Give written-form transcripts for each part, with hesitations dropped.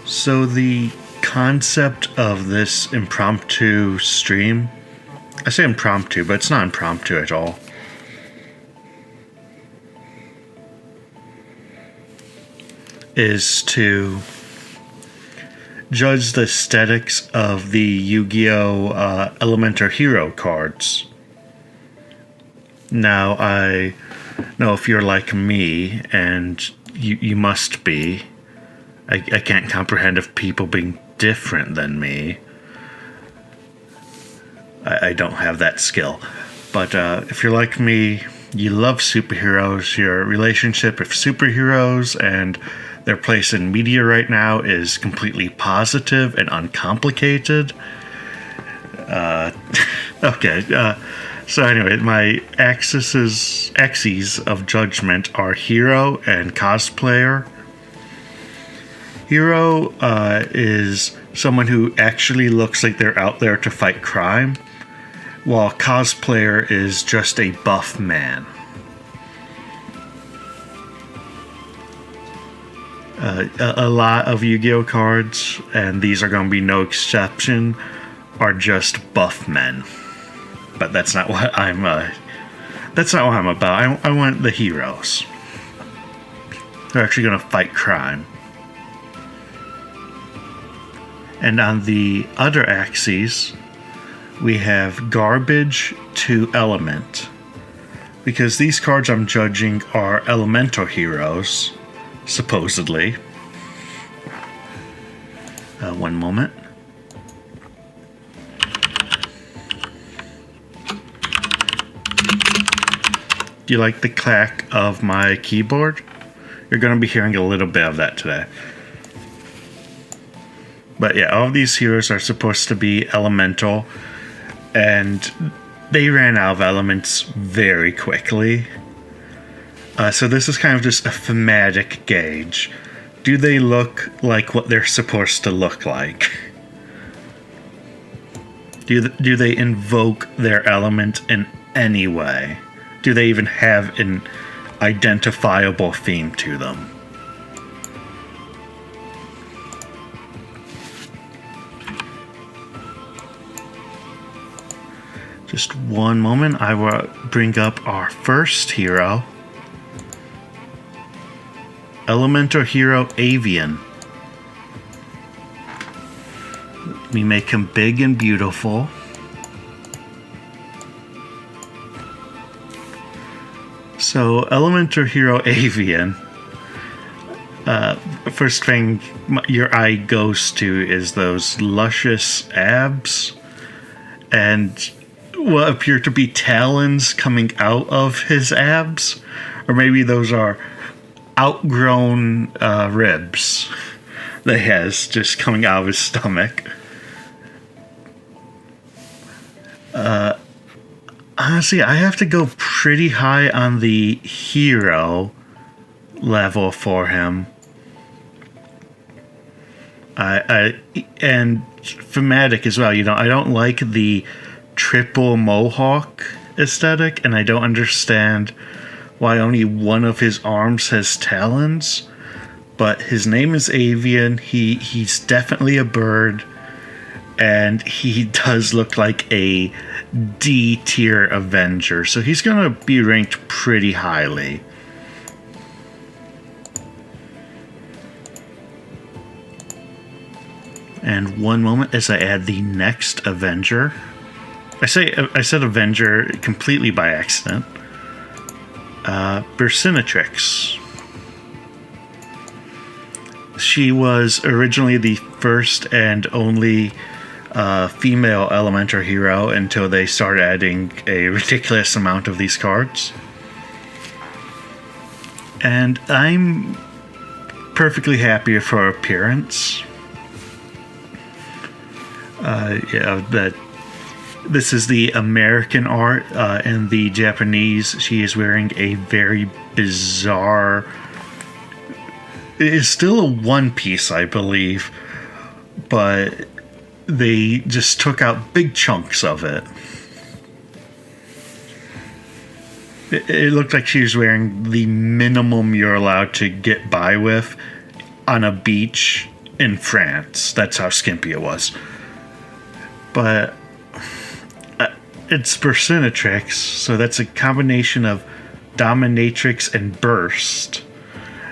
So the concept of this impromptu stream, I say impromptu, but it's not impromptu at all. Is to judge the aesthetics of the Yu-Gi-Oh! Elementor hero cards. Now, I know if you're like me, and you must be, I can't comprehend of people being different than me. I don't have that skill. But if you're like me, you love superheroes, your relationship with superheroes and their place in media right now is completely positive and uncomplicated. So anyway, my axes of judgment are hero and cosplayer. Hero is someone who actually looks like they're out there to fight crime, while cosplayer is just a buff man. A lot of Yu-Gi-Oh cards, and these are going to be no exception, are just buff men. But that's not what I'm. That's not what I'm about. I want the heroes. They're actually going to fight crime. And on the other axes, we have garbage to element, because these cards I'm judging are Elementor heroes. Supposedly. One moment. Do you like the clack of my keyboard? You're going to be hearing a little bit of that today. But yeah, all of these heroes are supposed to be elemental, and they ran out of elements very quickly. So this is kind of just a thematic gauge. Do they look like what they're supposed to look like? Do they invoke their element in any way? Do they even have an identifiable theme to them? Just one moment, I will bring up our first hero. Elementor hero Avian. We make him big and beautiful. So, Elementor hero Avian. First thing your eye goes to is those luscious abs and what appear to be talons coming out of his abs, or maybe those are outgrown ribs that he has just coming out of his stomach. Honestly, I have to go pretty high on the hero level for him. And thematic as well. You know, I don't like the triple mohawk aesthetic, and I don't understand why only one of his arms has talons. But his name is Avian. He's definitely a bird, and he does look like a D tier Avenger, so he's gonna be ranked pretty highly. And one moment as I add the next Avenger. I said Avenger completely by accident. Persimatrix. She was originally the first and only female Elementor hero until they started adding a ridiculous amount of these cards. And I'm perfectly happy with her appearance. This is the American art. In the Japanese, she is wearing a very bizarre... It is still a one piece, I believe, but they just took out big chunks of it. It looked like she was wearing the minimum you're allowed to get by with on a beach in France. That's how skimpy it was. But it's Persimatrix, so that's a combination of dominatrix and burst.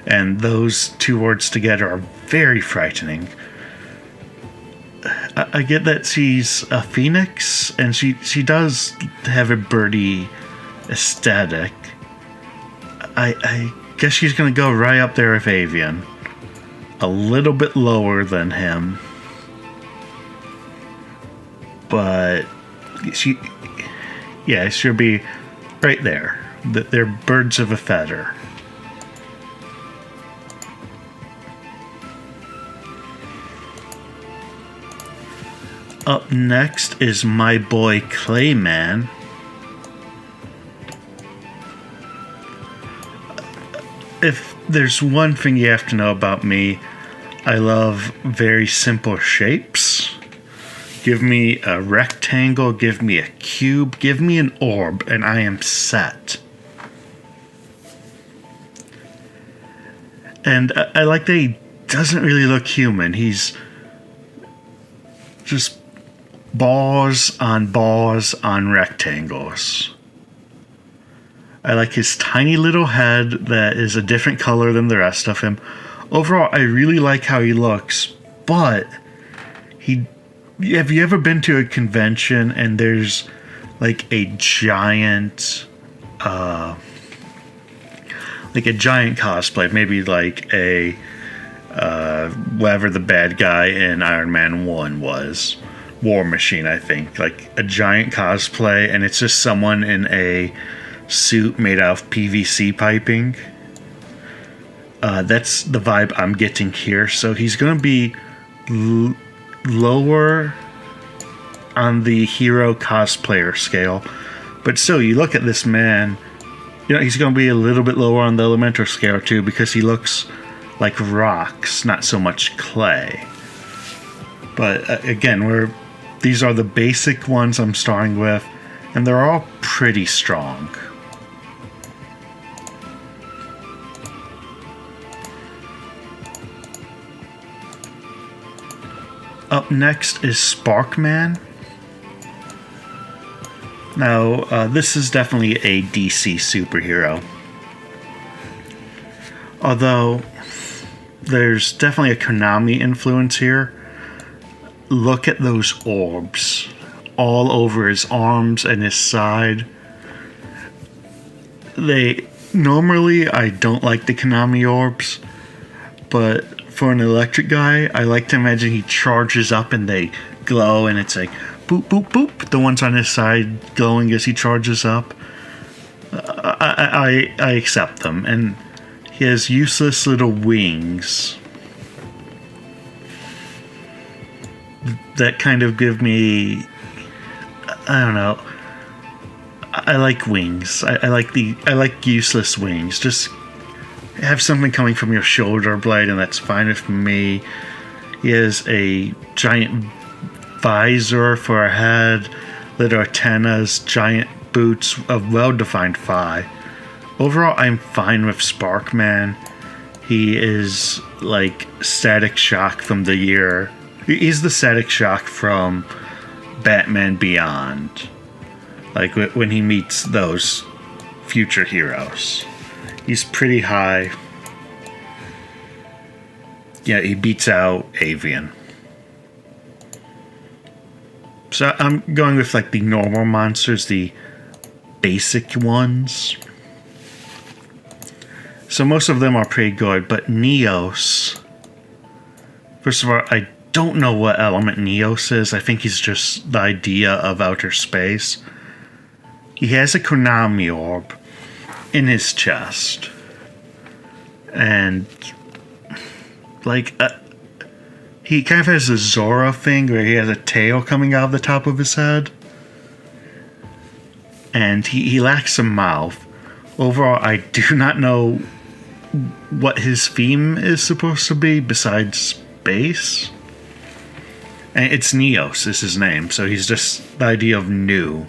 And those two words together are very frightening. I get that she's a phoenix, and she does have a birdie aesthetic. I guess she's going to go right up there with Avian. A little bit lower than him. But she'll be right there. They're birds of a feather. Up next is my boy Clayman. If there's one thing you have to know about me, I love very simple shapes. Give me a rectangle, give me a cube, give me an orb, and I am set. And I like that he doesn't really look human. He's just bars on rectangles. I like his tiny little head that is a different color than the rest of him. Overall, I really like how he looks, but have you ever been to a convention and there's like a giant cosplay, maybe like a whatever the bad guy in Iron Man 1 was, War Machine, I think, like a giant cosplay, and it's just someone in a suit made out of PVC piping. That's the vibe I'm getting here. So he's going to be lower on the hero cosplayer scale, but still, you look at this man, he's going to be a little bit lower on the Elementor scale too, because he looks like rocks, not so much clay. But again, these are the basic ones I'm starting with, and they're all pretty strong. Up next is Sparkman. Now, this is definitely a DC superhero. Although, there's definitely a Konami influence here. Look at those orbs all over his arms and his side. Normally, I don't like the Konami orbs, but for an electric guy, I like to imagine he charges up and they glow, and it's like boop, boop, boop. The ones on his side glowing as he charges up. I accept them. And he has useless little wings that kind of give me, I don't know. I like wings. I like useless wings. Just have something coming from your shoulder blade, and that's fine with me. He has a giant visor for a head, little antennas, giant boots, a well-defined thigh. Overall, I'm fine with Sparkman. He is like Static Shock from the year. He's the Static Shock from Batman Beyond. Like when he meets those future heroes. He's pretty high. Yeah, he beats out Avian. So I'm going with like the normal monsters, the basic ones. So most of them are pretty good, but Neos, first of all, I don't know what element Neos is. I think he's just the idea of outer space. He has a Konami orb in his chest. And like he kind of has a Zora thing where he has a tail coming out of the top of his head. And he lacks a mouth. Overall, I do not know what his theme is supposed to be besides space. And it's Neos is his name, so he's just the idea of new.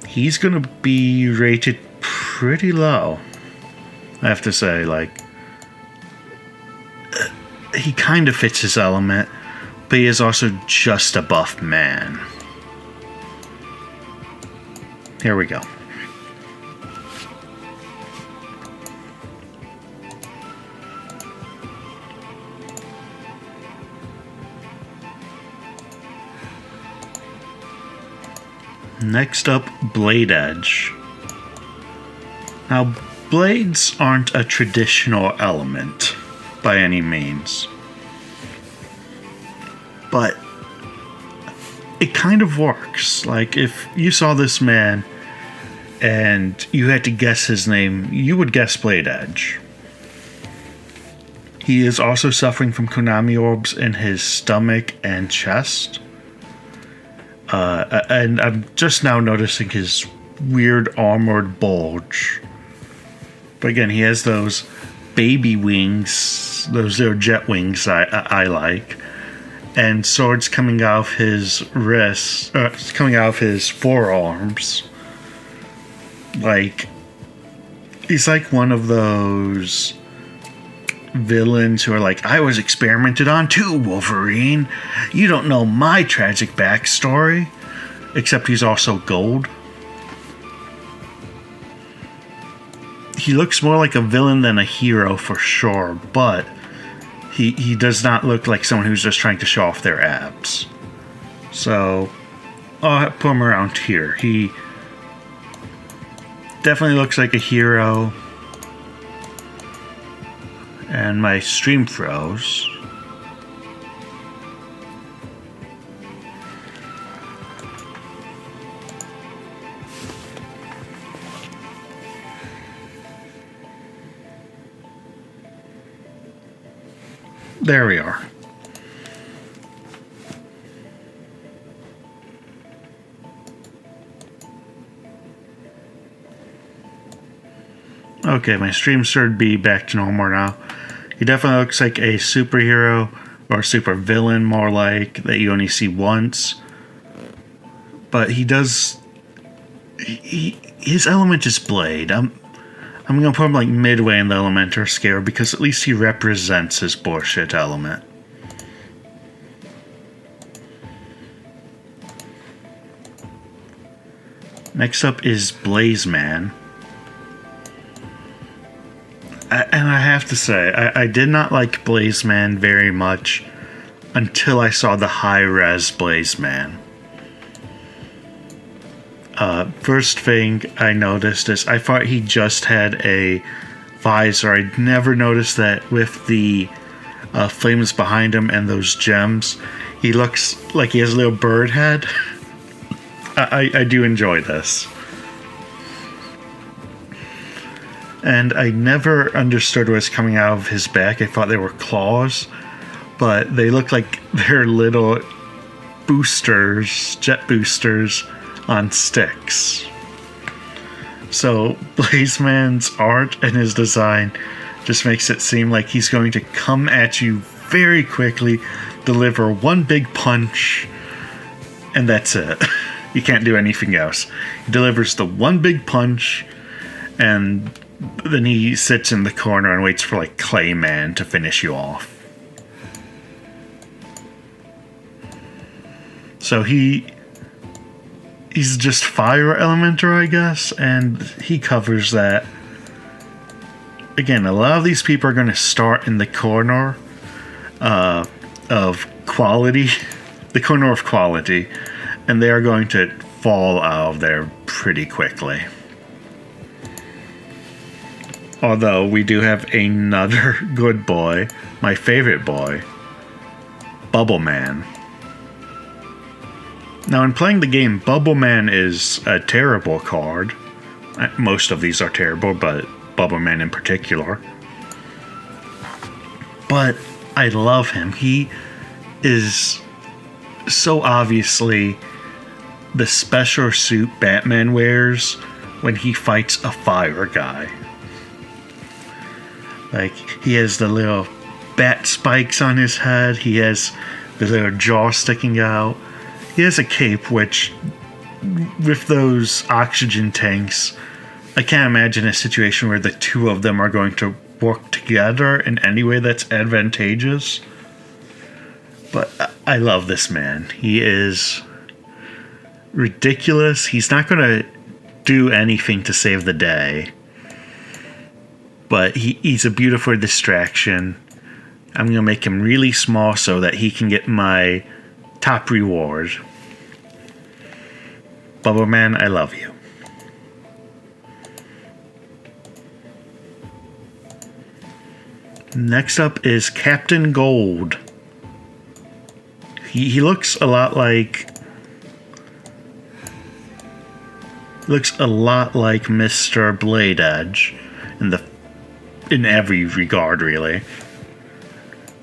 He's gonna be rated pretty low, I have to say. Like, he kind of fits his element, but he is also just a buff man. Here we go. Next up, Blade Edge. Now, blades aren't a traditional element by any means, but it kind of works. Like, if you saw this man and you had to guess his name, you would guess Blade Edge. He is also suffering from Konami orbs in his stomach and chest. And I'm just now noticing his weird armored bulge. But again, he has those baby wings, those little jet wings I like. And swords coming out of his wrists, coming out of his forearms. Like, he's like one of those villains who are like, I was experimented on too, Wolverine. You don't know my tragic backstory. Except he's also gold. He looks more like a villain than a hero for sure, but he does not look like someone who's just trying to show off their abs. So I'll put him around here. He definitely looks like a hero. And my stream froze. There we are. Okay, my stream should be back to normal now. He definitely looks like a superhero, or a super villain more like, that you only see once. But he does... his element is Blade. I'm gonna put him like midway in the Elementor scale because at least he represents his bullshit element. Next up is Blaze Man. And I have to say, I did not like Blaze Man very much until I saw the high-res Blaze Man. First thing I noticed is I thought he just had a visor. I'd never noticed that with the flames behind him and those gems. He looks like he has a little bird head. I do enjoy this. And I never understood what was coming out of his back. I thought they were claws, but they look like they're little boosters, jet boosters on sticks. So Blazeman's art and his design just makes it seem like he's going to come at you very quickly, deliver one big punch, and that's it. You can't do anything else. He delivers the one big punch, and then he sits in the corner and waits for like Clayman to finish you off. So he's just Fire Elementor, I guess, and he covers that. Again, a lot of these people are going to start in the corner of quality, the corner of quality, and they are going to fall out of there pretty quickly. Although we do have another good boy, my favorite boy, Bubble Man. Now, in playing the game, Bubble Man is a terrible card. Most of these are terrible, but Bubble Man in particular. But I love him. He is so obviously the special suit Batman wears when he fights a fire guy. Like, he has the little bat spikes on his head. He has the little jaw sticking out. He has a cape, which, with those oxygen tanks, I can't imagine a situation where the two of them are going to work together in any way that's advantageous. But I love this man. He is ridiculous. He's not going to do anything to save the day. But he's a beautiful distraction. I'm going to make him really small so that he can get my top reward. Bubble Man, I love you. Next up is Captain Gold. He looks a lot like... Looks a lot like Mr. Blade Edge in every regard, really.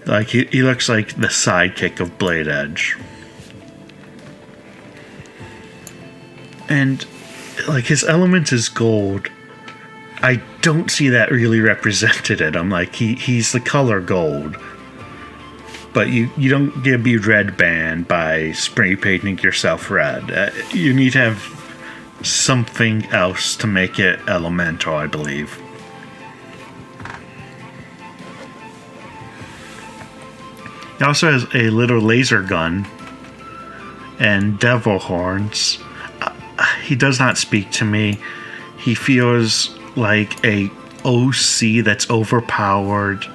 Like he looks like the sidekick of Blade Edge. And like his element is gold. I don't see that really represented in him. Like he's the color gold. But you don't get to be red banned by spray painting yourself red. You need to have something else to make it Elementor, I believe. He also has a little laser gun and devil horns. He does not speak to me. He feels like a OC that's overpowered.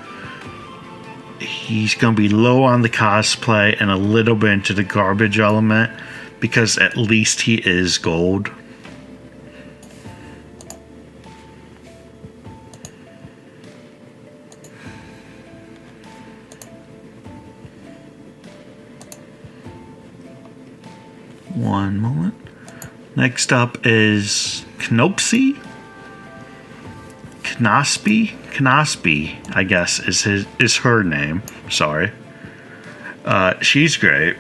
He's going to be low on the cosplay and a little bit into the garbage element because at least he is gold. One moment. Next up is Knopsy? Knospi, I guess, is her name. Sorry. She's great.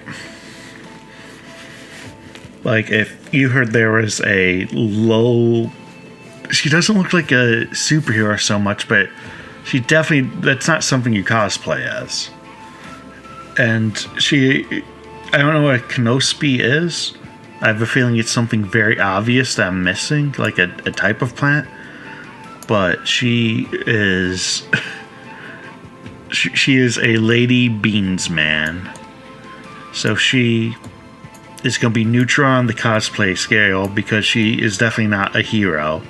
Like, if you heard there was a low... She doesn't look like a superhero so much, but she definitely... That's not something you cosplay as. And she... I don't know what Knospi is. I have a feeling it's something very obvious that I'm missing, like a type of plant. But she is... she is a Lady Beans Man. So she is going to be neutral on the cosplay scale because she is definitely not a hero.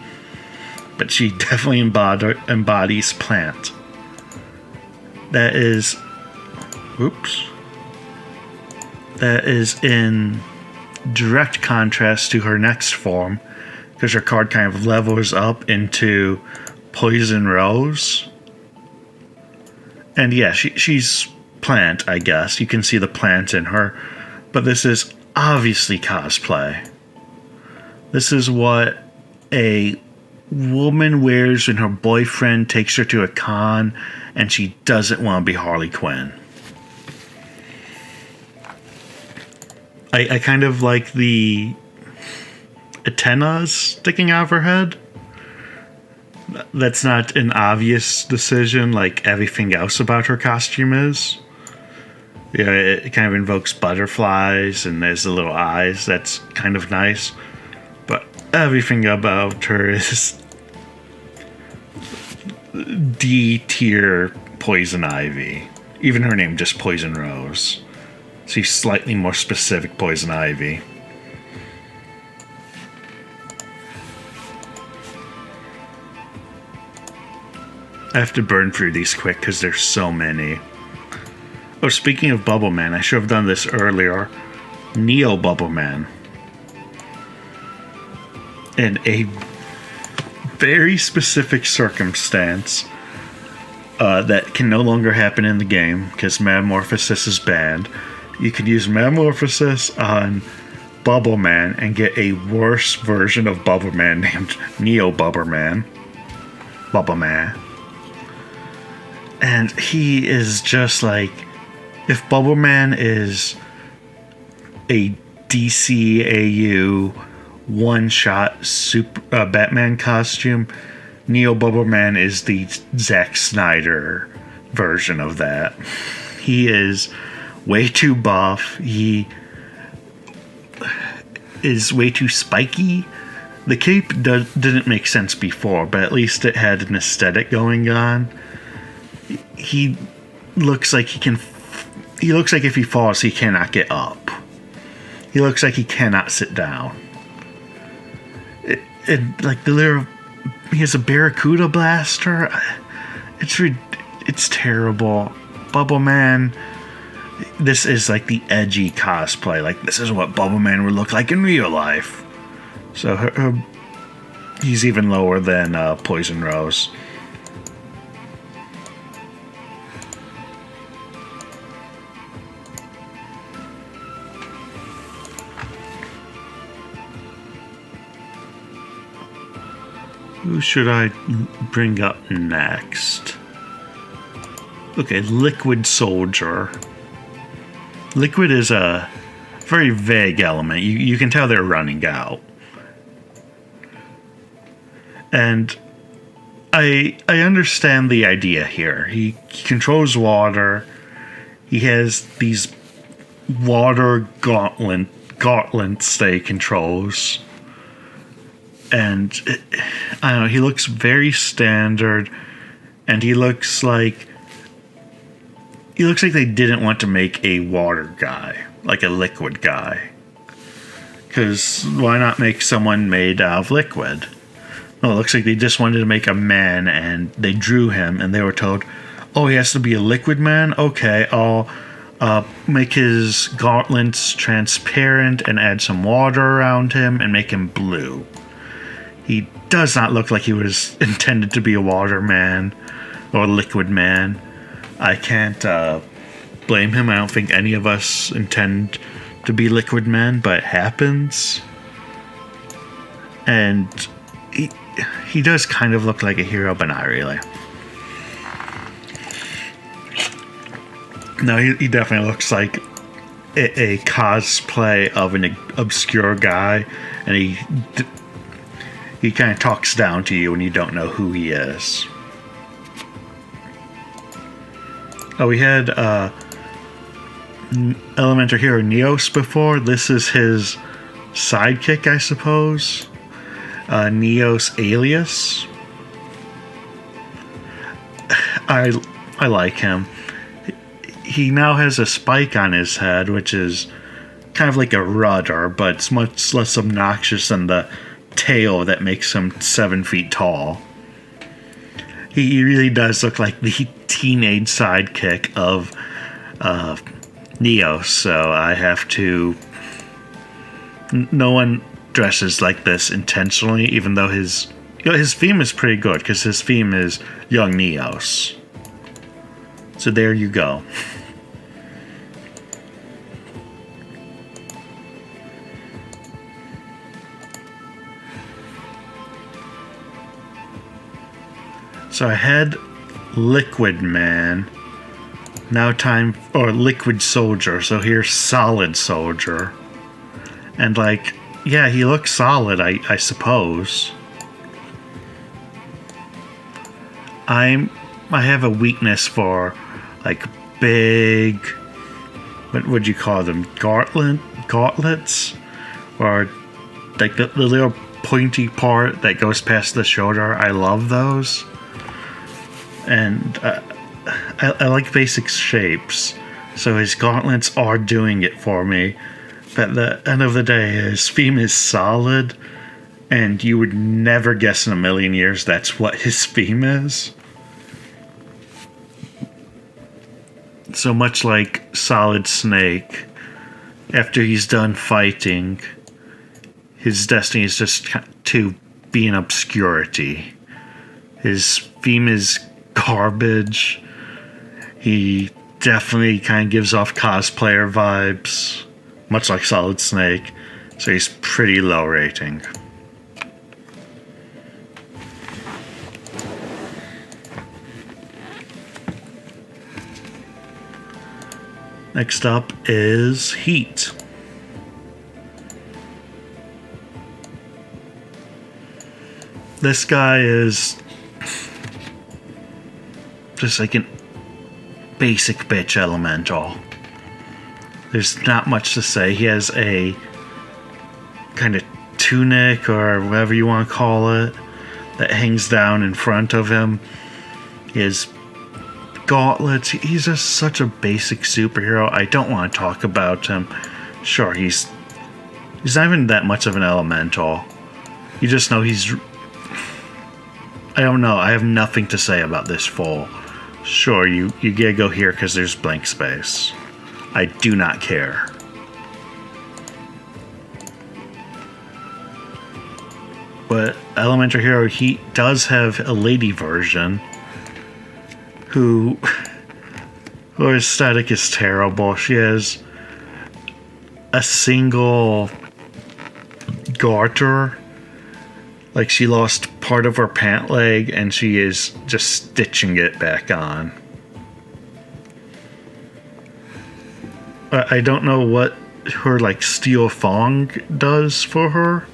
But she definitely embodies plant. That is... Oops. That is in direct contrast to her next form, because her card kind of levels up into Poison Rose. And yeah, she's plant, I guess. You can see the plant in her. But this is obviously cosplay. This is what a woman wears when her boyfriend takes her to a con and she doesn't want to be Harley Quinn. I kind of like the antennas sticking out of her head. That's not an obvious decision like everything else about her costume is. Yeah, it kind of invokes butterflies and there's the little eyes. That's kind of nice. But everything about her is D tier Poison Ivy. Even her name, just Poison Rose. She's slightly more specific Poison Ivy. I have to burn through these quick because there's so many. Oh, speaking of Bubble Man, I should have done this earlier. Neo Bubble Man. In a very specific circumstance that can no longer happen in the game because Metamorphosis is banned. You could use Metamorphosis on Bubble Man and get a worse version of Bubble Man named Neo Bubble Man. Bubble Man. And he is just like... If Bubble Man is a DCAU one-shot super Batman costume, Neo Bubble Man is the Zack Snyder version of that. He is... way too buff. He is way too spiky. The cape didn't make sense before, but at least it had an aesthetic going on. He looks like he looks like if he falls, he cannot get up. He looks like he cannot sit down. Like the little, he has a Barracuda blaster. It's terrible. Bubble Man. This is like the edgy cosplay. Like, this is what Bubble Man would look like in real life. So he's even lower than Poison Rose. Who should I bring up next? Okay, Liquid Soldier. Liquid is a very vague element. You can tell they're running out. And I understand the idea here. He controls water. He has these water gauntlets that he controls. And I don't know, he looks very standard, and he looks like they didn't want to make a water guy, like a liquid guy. Because why not make someone made out of liquid? No, it looks like they just wanted to make a man, and they drew him, and they were told, oh, he has to be a liquid man? Okay, I'll make his gauntlets transparent and add some water around him and make him blue. He does not look like he was intended to be a water man or a liquid man. I can't blame him. I don't think any of us intend to be liquid men, but it happens. And he does kind of look like a hero, but not really. No, he definitely looks like a cosplay of an obscure guy, and he kind of talks down to you when you don't know who he is. Oh, we had Elementor hero Neos before. This is his sidekick, I suppose. Neos Alias. I like him. He now has a spike on his head, which is kind of like a rudder, but it's much less obnoxious than the tail that makes him 7 feet tall. He really does look like the teenage sidekick of Neos, so I have to... No one dresses like this intentionally, even though his theme is pretty good, because his theme is Young Neos. So there you go. So I had Liquid Man. Now time for Liquid Soldier. So here's Solid Soldier. And like, yeah, he looks solid, I suppose. I have a weakness for like big, what would you call them? Gauntlets? Or like the little pointy part that goes past the shoulder. I love those. And I like basic shapes, so his gauntlets are doing it for me. But at the end of the day, his theme is solid, and you would never guess in a million years that's what his theme is. So much like Solid Snake, after he's done fighting, his destiny is just to be in obscurity. His theme is garbage. He definitely kind of gives off cosplayer vibes, much like Solid Snake, so he's pretty low rating. Next up is Heat. This guy is just like an basic bitch elemental. There's not much to say. He has a kind of tunic or whatever you want to call it that hangs down in front of him. His gauntlets. He's just such a basic superhero. I don't want to talk about him. Sure, he's not even that much of an elemental. You just know he's... I don't know. I have nothing to say about this foal. Sure, you gotta go here because there's blank space. I do not care. But Elementor Hero, he does have a lady version who... her aesthetic is terrible. She has a single garter. Like, she lost part of her pant leg and she is just stitching it back on. I don't know what her, like, steel thong does for her.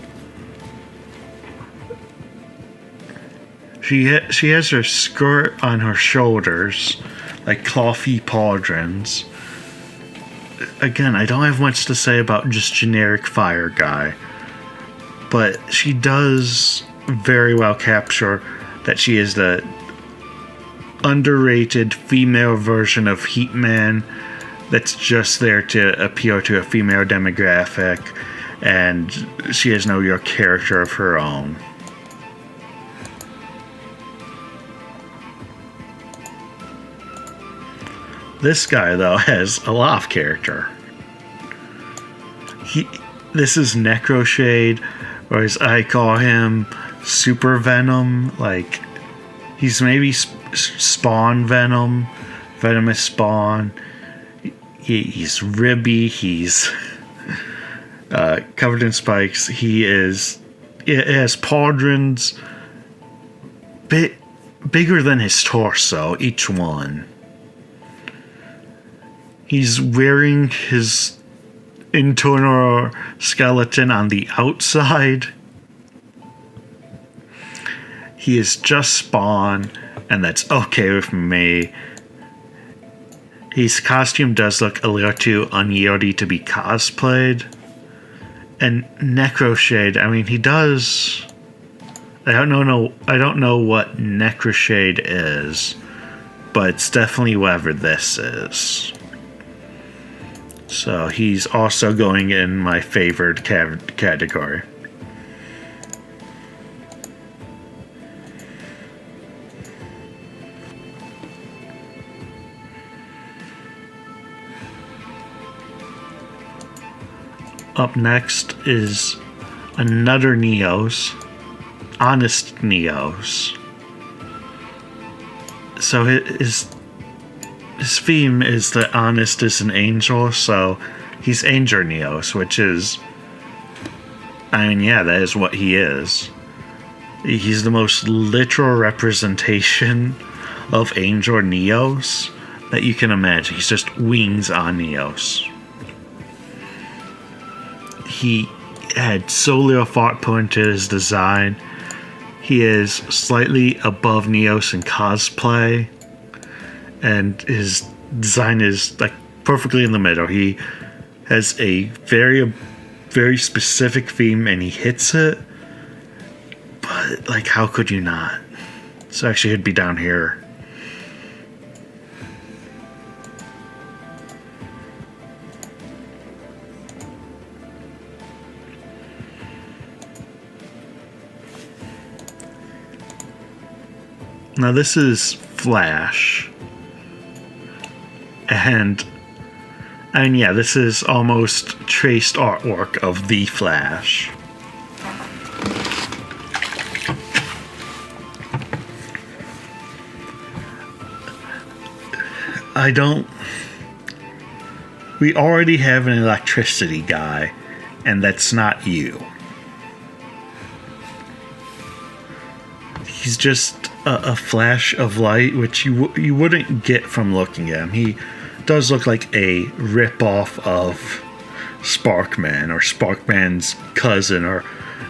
She has her skirt on her shoulders, like clothy pauldrons. Again, I don't have much to say about just generic fire guy, but she does very well capture that she is the underrated female version of Heatman that's just there to appeal to a female demographic, and she has no real character of her own. This guy, though, has a lot of character. This is Necro Shade, or as I call him, Super Venom. Like, he's maybe Spawn Venom, Venomous Spawn. He's ribby, he's covered in spikes. It has pauldrons bigger than his torso, each one. He's wearing his internal skeleton on the outside. He is just Spawn, and that's okay with me. His costume does look a little too unyieldy to be cosplayed. And Necro Shade, I mean, he does... I don't know what Necro Shade is, but it's definitely whatever this is. So he's also going in my favored category. Up next is another Neos, Honest Neos. So his theme is that Honest is an angel, so he's Angel Neos, which is... I mean, yeah, that is what he is. He's the most literal representation of Angel Neos that you can imagine. He's just wings on Neos. He had so little thought put into his design. He is slightly above Neos in cosplay, and his design is like perfectly in the middle. He has a very specific theme and he hits it, but like, how could you not? So actually it'd be down here. Now this is Flash. And yeah, this is almost traced artwork of the Flash. We already have an electricity guy, and that's not you. He's just a flash of light, which you wouldn't get from looking at him. He does look like a ripoff of Sparkman, or Sparkman's cousin, or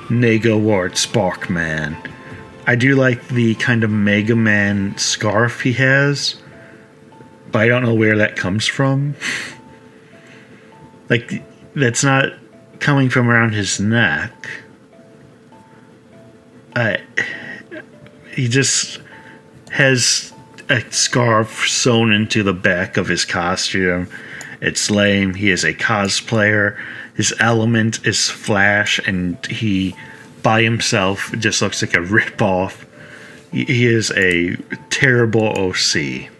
Negawart Sparkman. I do like the kind of Mega Man scarf he has, but I don't know where that comes from. Like, that's not coming from around his neck. I he just has a scarf sewn into the back of his costume. It's lame. He is a cosplayer. His element is Flash, and he, by himself, just looks like a ripoff. He is a terrible OC.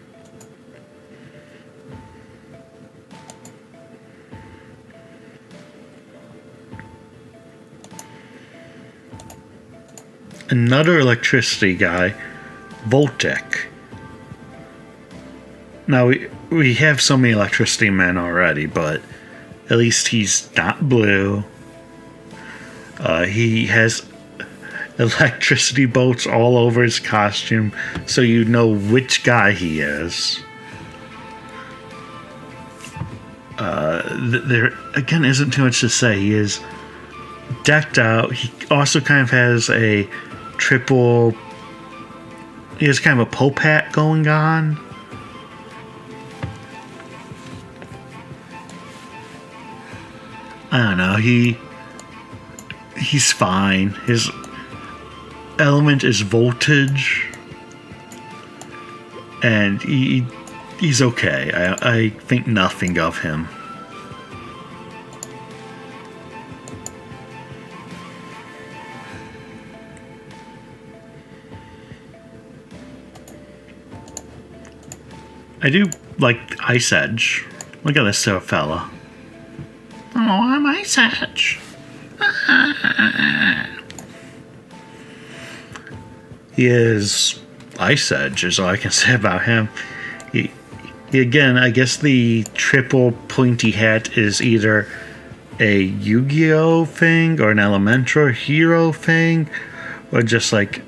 Another electricity guy, Voltec. Now, we have so many electricity men already, but at least he's not blue. He has electricity bolts all over his costume, so you know which guy he is. There, again, isn't too much to say. He is decked out. He also kind of has a triple... He has kind of a Pope hat going on. I don't know, he's fine. His element is voltage, and he's okay. I think nothing of him. I do like Ice Edge. Look at this fella. Oh, I'm Ice Edge. He is Ice Edge, is all I can say about him. He again, I guess the triple pointy hat is either a Yu-Gi-Oh thing or an Elementor hero thing, or just like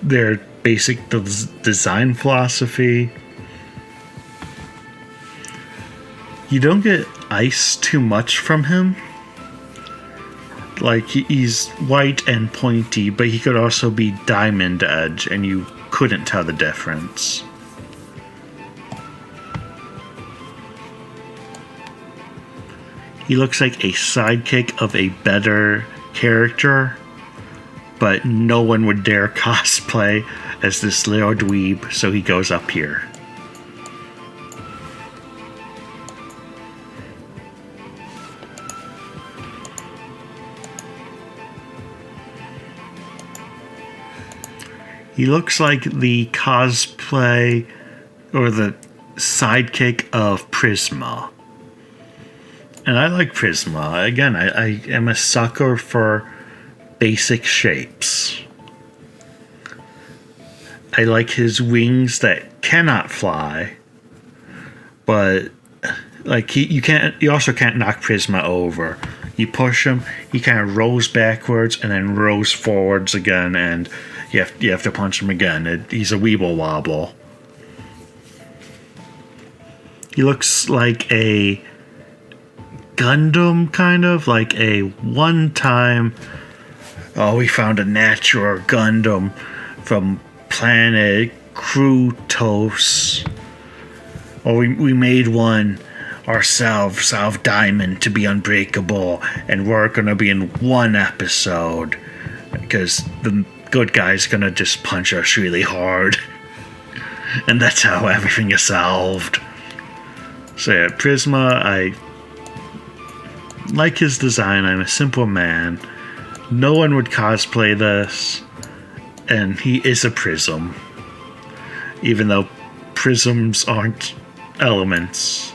their basic design philosophy. You don't get ice too much from him. Like, he's white and pointy, but he could also be diamond edge, and you couldn't tell the difference. He looks like a sidekick of a better character, but no one would dare cosplay as this little dweeb, so he goes up here. He looks like the cosplay or the sidekick of Prisma. And I like Prisma. Again, I am a sucker for basic shapes. I like his wings that cannot fly, but like you also can't knock Prisma over. You push him, he kind of rolls backwards and then rolls forwards again, and you have to punch him again. He's a weeble wobble. He looks like a Gundam, kind of like a one-time. Oh, we found a natural Gundam from planet Krutos. Or we made one ourselves out of diamond to be unbreakable, and we're gonna be in one episode because the good guy's gonna just punch us really hard, and that's how everything is solved. So yeah, Prisma, I like his design. I'm a simple man. No one would cosplay this, and he is a prism, even though prisms aren't elements.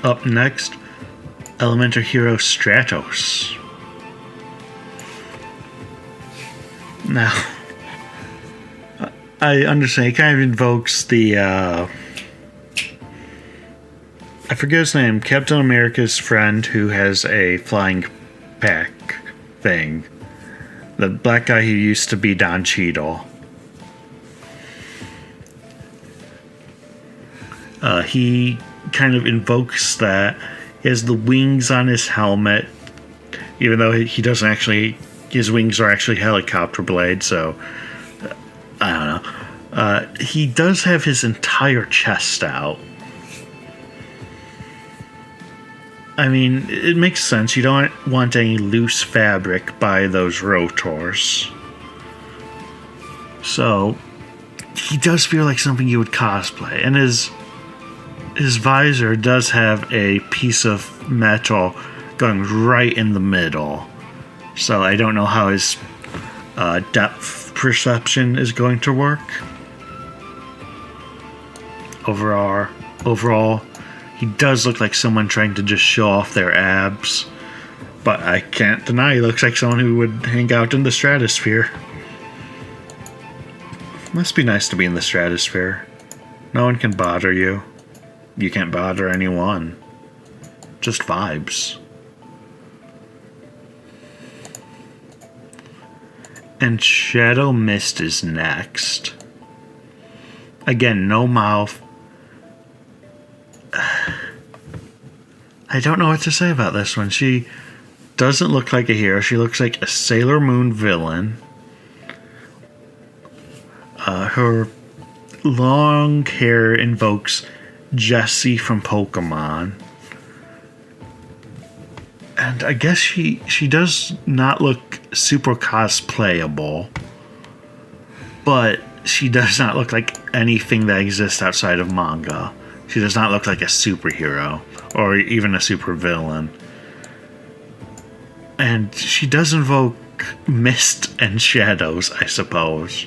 Up next, Elementor hero Stratos. Now, I understand he kind of invokes the, I forget his name, Captain America's friend who has a flying pack thing. The black guy who used to be Don Cheadle. He kind of invokes that. He has the wings on his helmet, even though he doesn't actually, his wings are actually helicopter blades, so I don't know. He does have his entire chest out. I mean, it makes sense. You don't want any loose fabric by those rotors. So, he does feel like something you would cosplay. And his visor does have a piece of metal going right in the middle. So I don't know how his depth perception is going to work. Overall, he does look like someone trying to just show off their abs. But I can't deny he looks like someone who would hang out in the stratosphere. Must be nice to be in the stratosphere. No one can bother you. You can't bother anyone. Just vibes. And Shadow Mist is next. Again, no mouth. I don't know what to say about this one. She doesn't look like a hero. She looks like a Sailor Moon villain. Her long hair invokes Jessie from Pokemon. And I guess she does not look super cosplayable. But she does not look like anything that exists outside of manga. She does not look like a superhero or even a supervillain. And she does invoke mist and shadows, I suppose.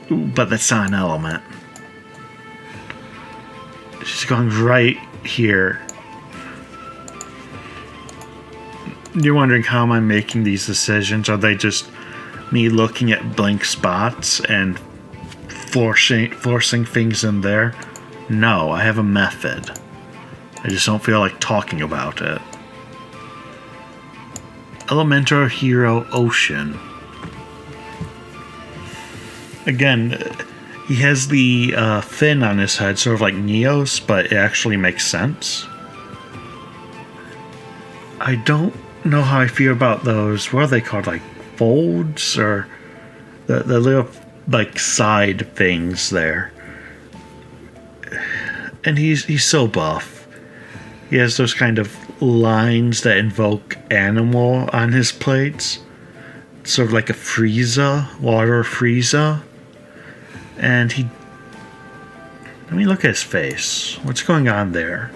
But that's not an element. She's going right here. You're wondering how am I making these decisions? Are they just me looking at blank spots and forcing things in there? No, I have a method. I just don't feel like talking about it. Elementor Hero Ocean. Again, he has the fin on his head, sort of like Neos, but it actually makes sense. I don't know how I feel about those, what are they called, like folds, or the little like side things there. And he's so buff. He has those kind of lines that invoke animal on his plates, sort of like a Frieza, water Frieza. And let me look at his face. What's going on there?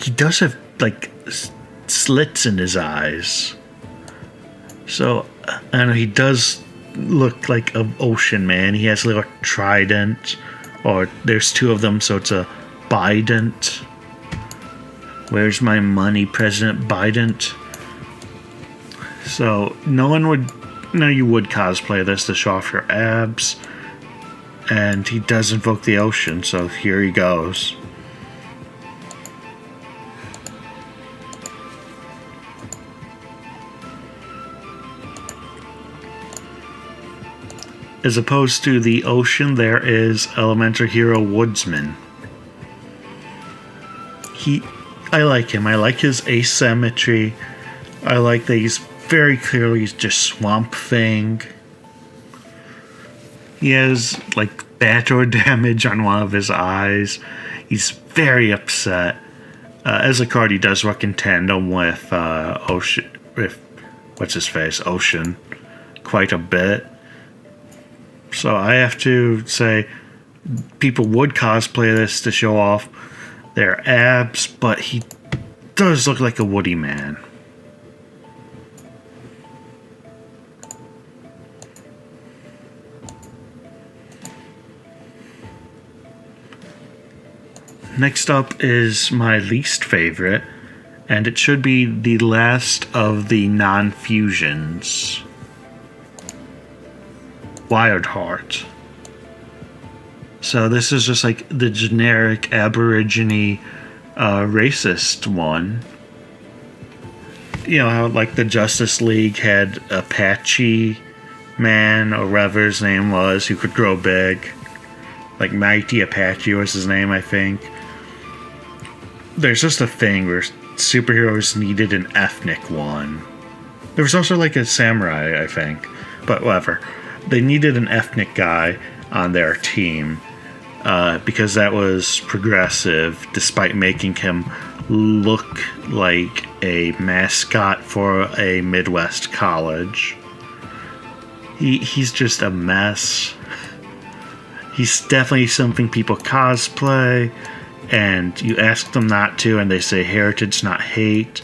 He does have like slits in his eyes. So I don't know, he does look like an ocean man. He has a little trident, or there's two of them, so it's a Bident. Where's my money, President Bident? So you would cosplay this to show off your abs. And he does invoke the ocean, so here he goes. As opposed to the ocean, there is Elementor Hero Woodsman. I like him. I like his asymmetry. I like that he's very clearly just Swamp Thing. He has like batter damage on one of his eyes. He's very upset. As a card, he does work in tandem with Ocean. With what's his face, Ocean, quite a bit. So I have to say, people would cosplay this to show off their abs, but he does look like a woody man. Next up is my least favorite, and it should be the last of the non-fusions. Wildheart. So this is just like the generic Aborigine racist one. You know how like the Justice League had Apache Man, or whatever his name was, who could grow big. Like Mighty Apache was his name, I think. There's just a thing where superheroes needed an ethnic one. There was also like a samurai, I think. but whatever. They needed an ethnic guy on their team because that was progressive, despite making him look like a mascot for a Midwest college. He's just a mess. He's definitely something people cosplay, and you ask them not to, and they say heritage, not hate,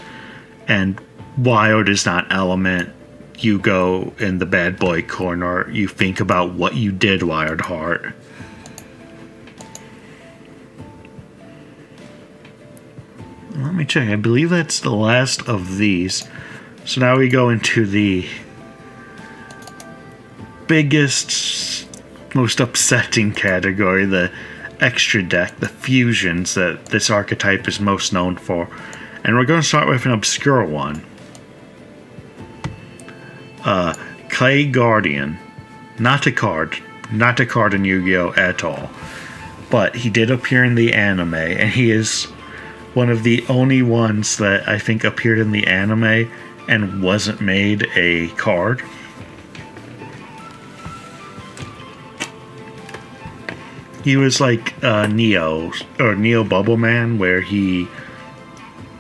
and wild is not element. You go in the bad boy corner. You think about what you did, Wild Heart. Let me check. I believe that's the last of these. So now we go into the biggest, most upsetting category, the extra deck, the fusions that this archetype is most known for. And we're going to start with an obscure one. Clay Guardian. Not a card in Yu-Gi-Oh! At all. But he did appear in the anime, and he is one of the only ones that I think appeared in the anime and wasn't made a card. He was like Neo, or Neo Bubble Man, where he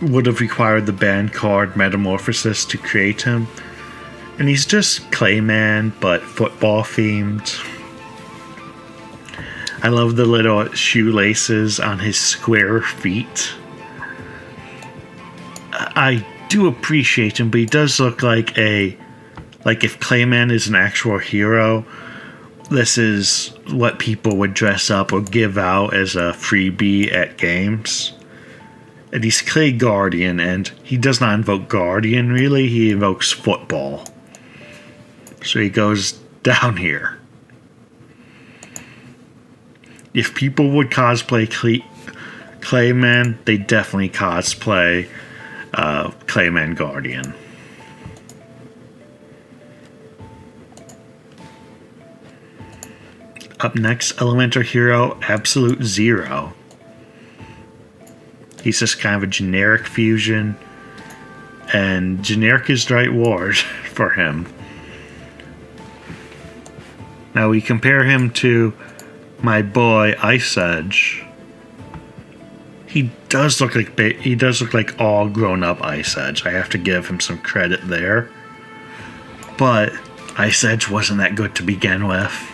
would have required the banned card Metamorphosis to create him. And he's just Clayman, but football themed. I love the little shoelaces on his square feet. I do appreciate him, but he does look like if Clayman is an actual hero, this is what people would dress up or give out as a freebie at games. And he's Clay Guardian, and he does not invoke Guardian, really. He invokes football. So he goes down here. If people would cosplay Clayman, they definitely cosplay Clayman Guardian. Up next, Elementor hero Absolute Zero. He's just kind of a generic fusion, and generic is the right word for him. Now we compare him to my boy Ice Edge. He does look like all grown up Ice Edge. I have to give him some credit there. But Ice Edge wasn't that good to begin with.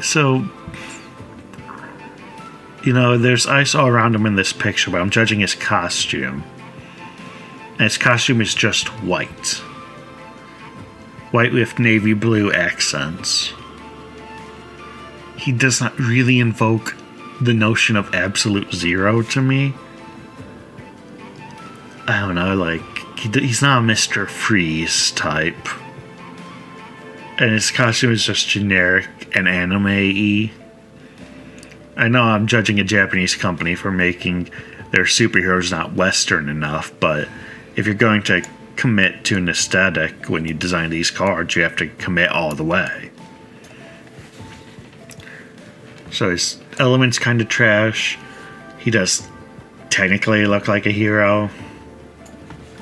So, you know, there's ice all around him in this picture, but I'm judging his costume. And his costume is just white. White with navy blue accents. He does not really invoke the notion of absolute zero to me. I don't know, like, he's not a Mr. Freeze type. And his costume is just generic and anime-y. I know I'm judging a Japanese company for making their superheroes not Western enough, but if you're going to commit to an aesthetic when you design these cards, you have to commit all the way. So his element's kind of trash. He does technically look like a hero.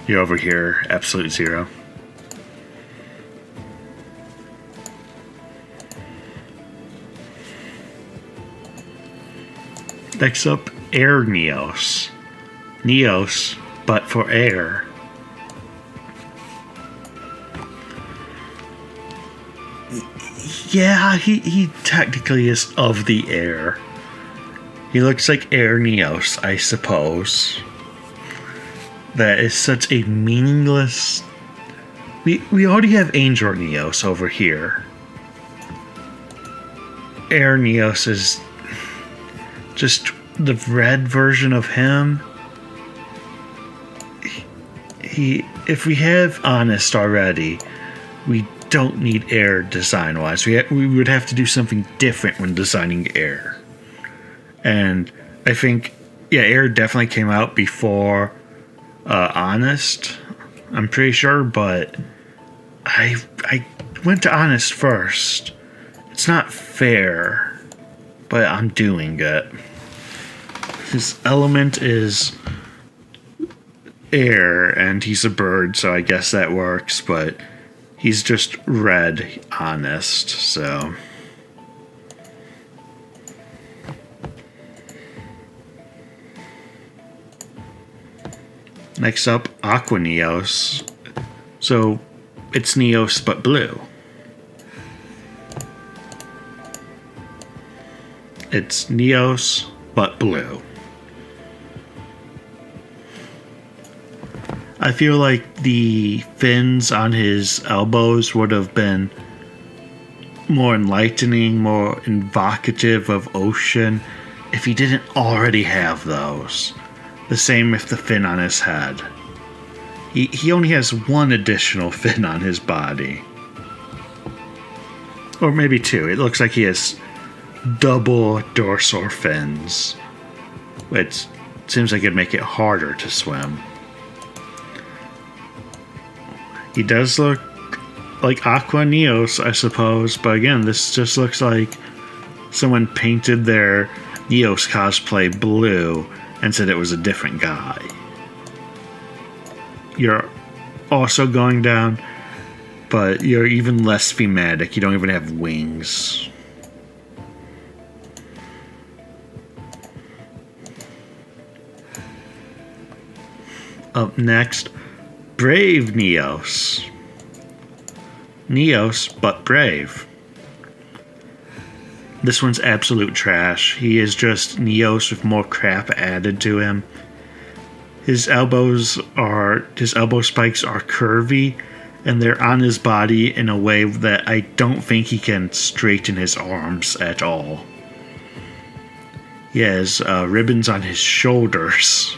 You're over here, Absolute Zero. Next up, Air Neos. Neos, but for air. Yeah, he technically is of the air. He looks like Air Neos, I suppose. That is such a meaningless... We already have Angel Neos over here. Air Neos is just the red version of him. If we have Honest already, we don't need Air design-wise. We would have to do something different when designing Air. And I think, yeah, Air definitely came out before Honest. I'm pretty sure, but I went to Honest first. It's not fair, but I'm doing it. His element is air, and he's a bird, so I guess that works, but he's just red, honest, so... Next up, Aqua Neos. So, it's Neos but blue. It's Neos but blue. I feel like the fins on his elbows would have been more enlightening, more evocative of ocean if he didn't already have those. The same with the fin on his head. He only has one additional fin on his body. Or maybe two. It looks like he has double dorsal fins, which seems like it'd make it harder to swim. He does look like Aqua Neos, I suppose, but again, this just looks like someone painted their Neos cosplay blue and said it was a different guy. You're also going down, but you're even less thematic. You don't even have wings. Up next, Brave Neos. Neos, but brave. This one's absolute trash. He is just Neos with more crap added to him. His elbow spikes are curvy, and they're on his body in a way that I don't think he can straighten his arms at all. He has ribbons on his shoulders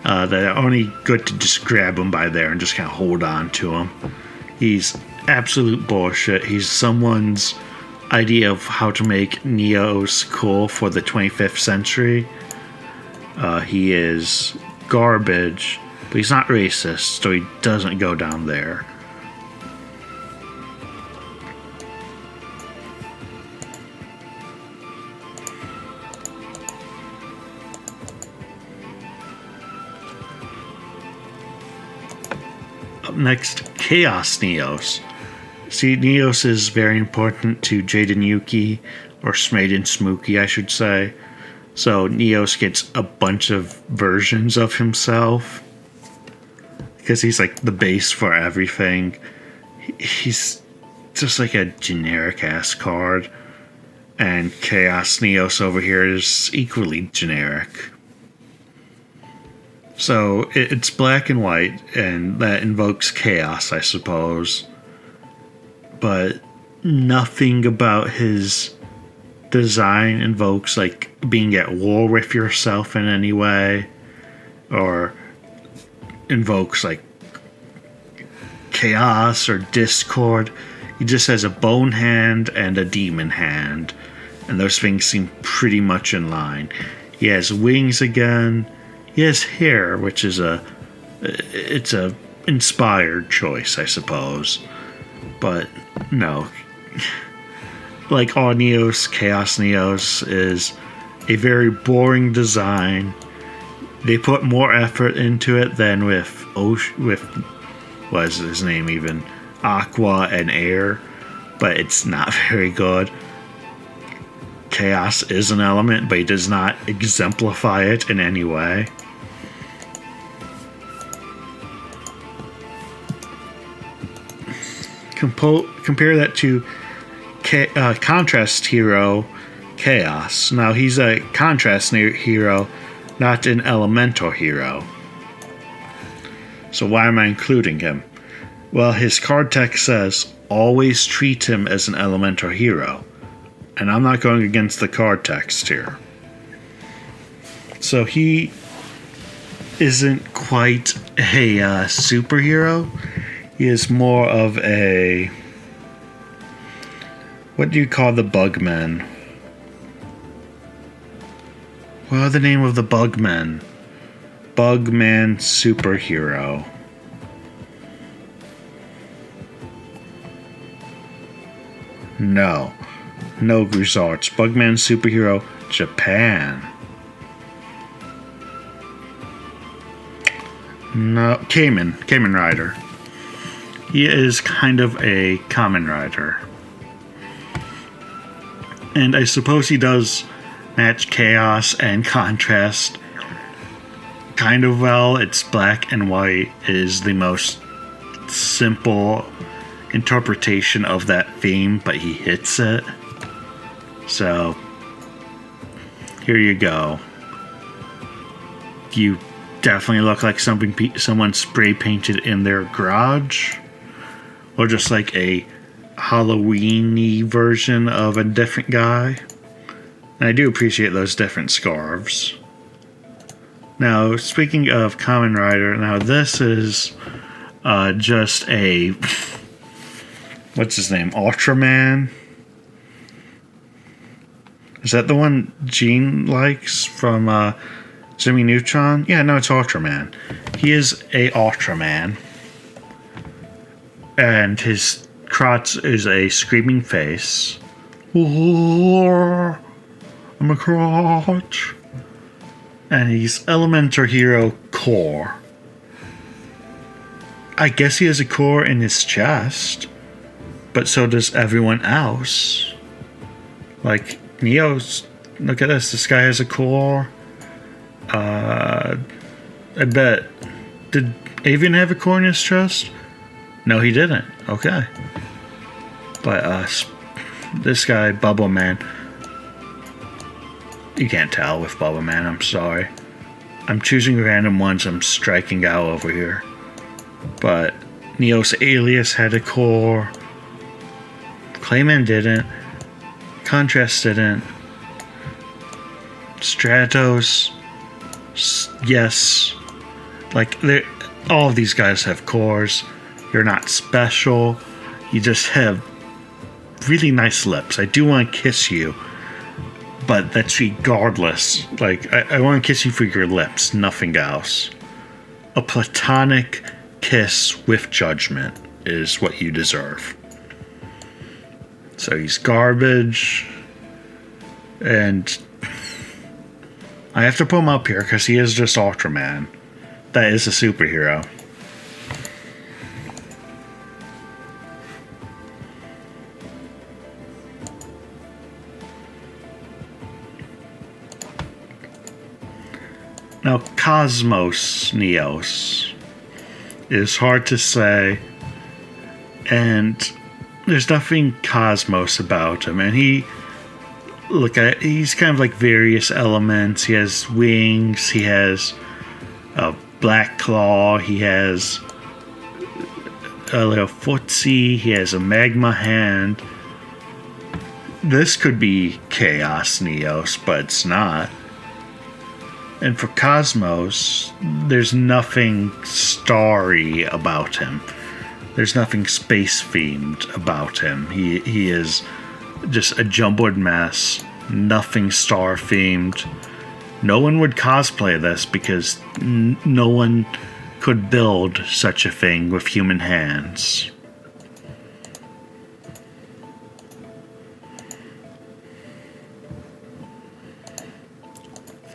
that are only good to just grab him by there and just kind of hold on to him. He's absolute bullshit. He's someone's idea of how to make Neos cool for the 25th century. He is garbage, but he's not racist, so he doesn't go down there. Up next, Chaos Neos. See, Neos is very important to Jaden Yuki, or Smaden Smooky, I should say. So Neos gets a bunch of versions of himself, because he's like the base for everything. He's just like a generic ass card, and Chaos Neos over here is equally generic. So it's black and white, and that invokes chaos, I suppose. But nothing about his design invokes like being at war with yourself in any way, or invokes like chaos or discord. He just has a bone hand and a demon hand, and those things seem pretty much in line. He has wings again. He has hair, which is it's a inspired choice, I suppose. But no, like all Neos, Chaos Neos is a very boring design. They put more effort into it than with what is his name even? Aqua and Air, but it's not very good. Chaos is an element, but he does not exemplify it in any way. Compare that to Contrast Hero Chaos. Now, he's a Contrast Hero, not an Elementor hero. So why am I including him? Well, his card text says, always treat him as an Elementor hero. And I'm not going against the card text here. So he isn't quite a superhero. He is more of a... what do you call the Bugmen? What are the name of the Bugmen? Bugman superhero. No results. Bugman superhero Japan. No, Kamen Rider. He is kind of a Kamen Rider. And I suppose he does match chaos and contrast kind of well. It's black and white is the most simple interpretation of that theme, but he hits it. So, here you go. You definitely look like someone spray painted in their garage, or just like a Halloween-y version of a different guy. And I do appreciate those different scarves. Now, speaking of Kamen Rider, now this is just a what's his name? Ultraman? Is that the one Gene likes from Jimmy Neutron? Yeah, no, it's Ultraman. He is a Ultraman. And his crotch is a screaming face. I'm a crotch. And he's Elementor Hero Core. I guess he has a core in his chest. But so does everyone else. Like, Neos, look at this. This guy has a core. I bet. Did Avian have a core in his chest? No, he didn't. Okay. But, this guy, Bubble Man. You can't tell with Bubble Man, I'm sorry. I'm choosing random ones, I'm striking out over here. But Neos Alias had a core. Clayman didn't. Contrast didn't. Stratos, yes. Like, all of these guys have cores. You're not special. You just have really nice lips. I do want to kiss you, but that's regardless. Like, I want to kiss you for your lips, nothing else. A platonic kiss with judgment is what you deserve. So he's garbage, and I have to put him up here because he is just Ultraman. That is a superhero. Now, Cosmos Neos is hard to say, and there's nothing Cosmos about him. And he's kind of like various elements. He has wings, he has a black claw, he has a little footsie, he has a magma hand. This could be Chaos Neos, but it's not. And for Cosmos, there's nothing starry about him. There's nothing space-themed about him. He is just a jumbled mess. Nothing star-themed. No one would cosplay this because no one could build such a thing with human hands.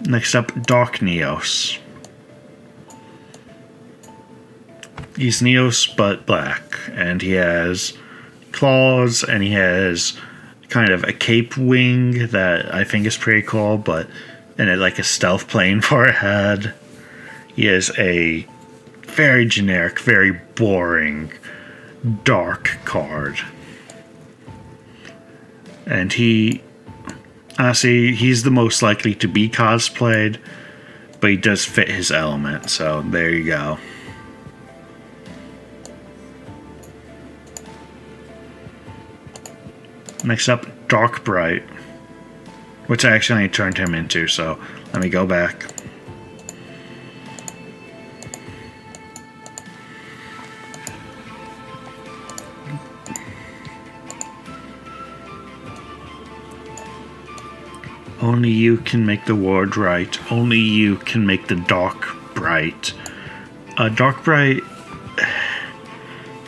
Next up, Dark Neos. He's Neos but black, and he has claws, and he has kind of a cape wing that I think is pretty cool, and like a stealth plane for a head. He has a very generic, very boring, dark card. And honestly, he's the most likely to be cosplayed, but he does fit his element, so there you go. Next up, Dark Bright, which I actually turned him into, so let me go back. Only you can make the world right. Only you can make the dark bright. Dark Bright,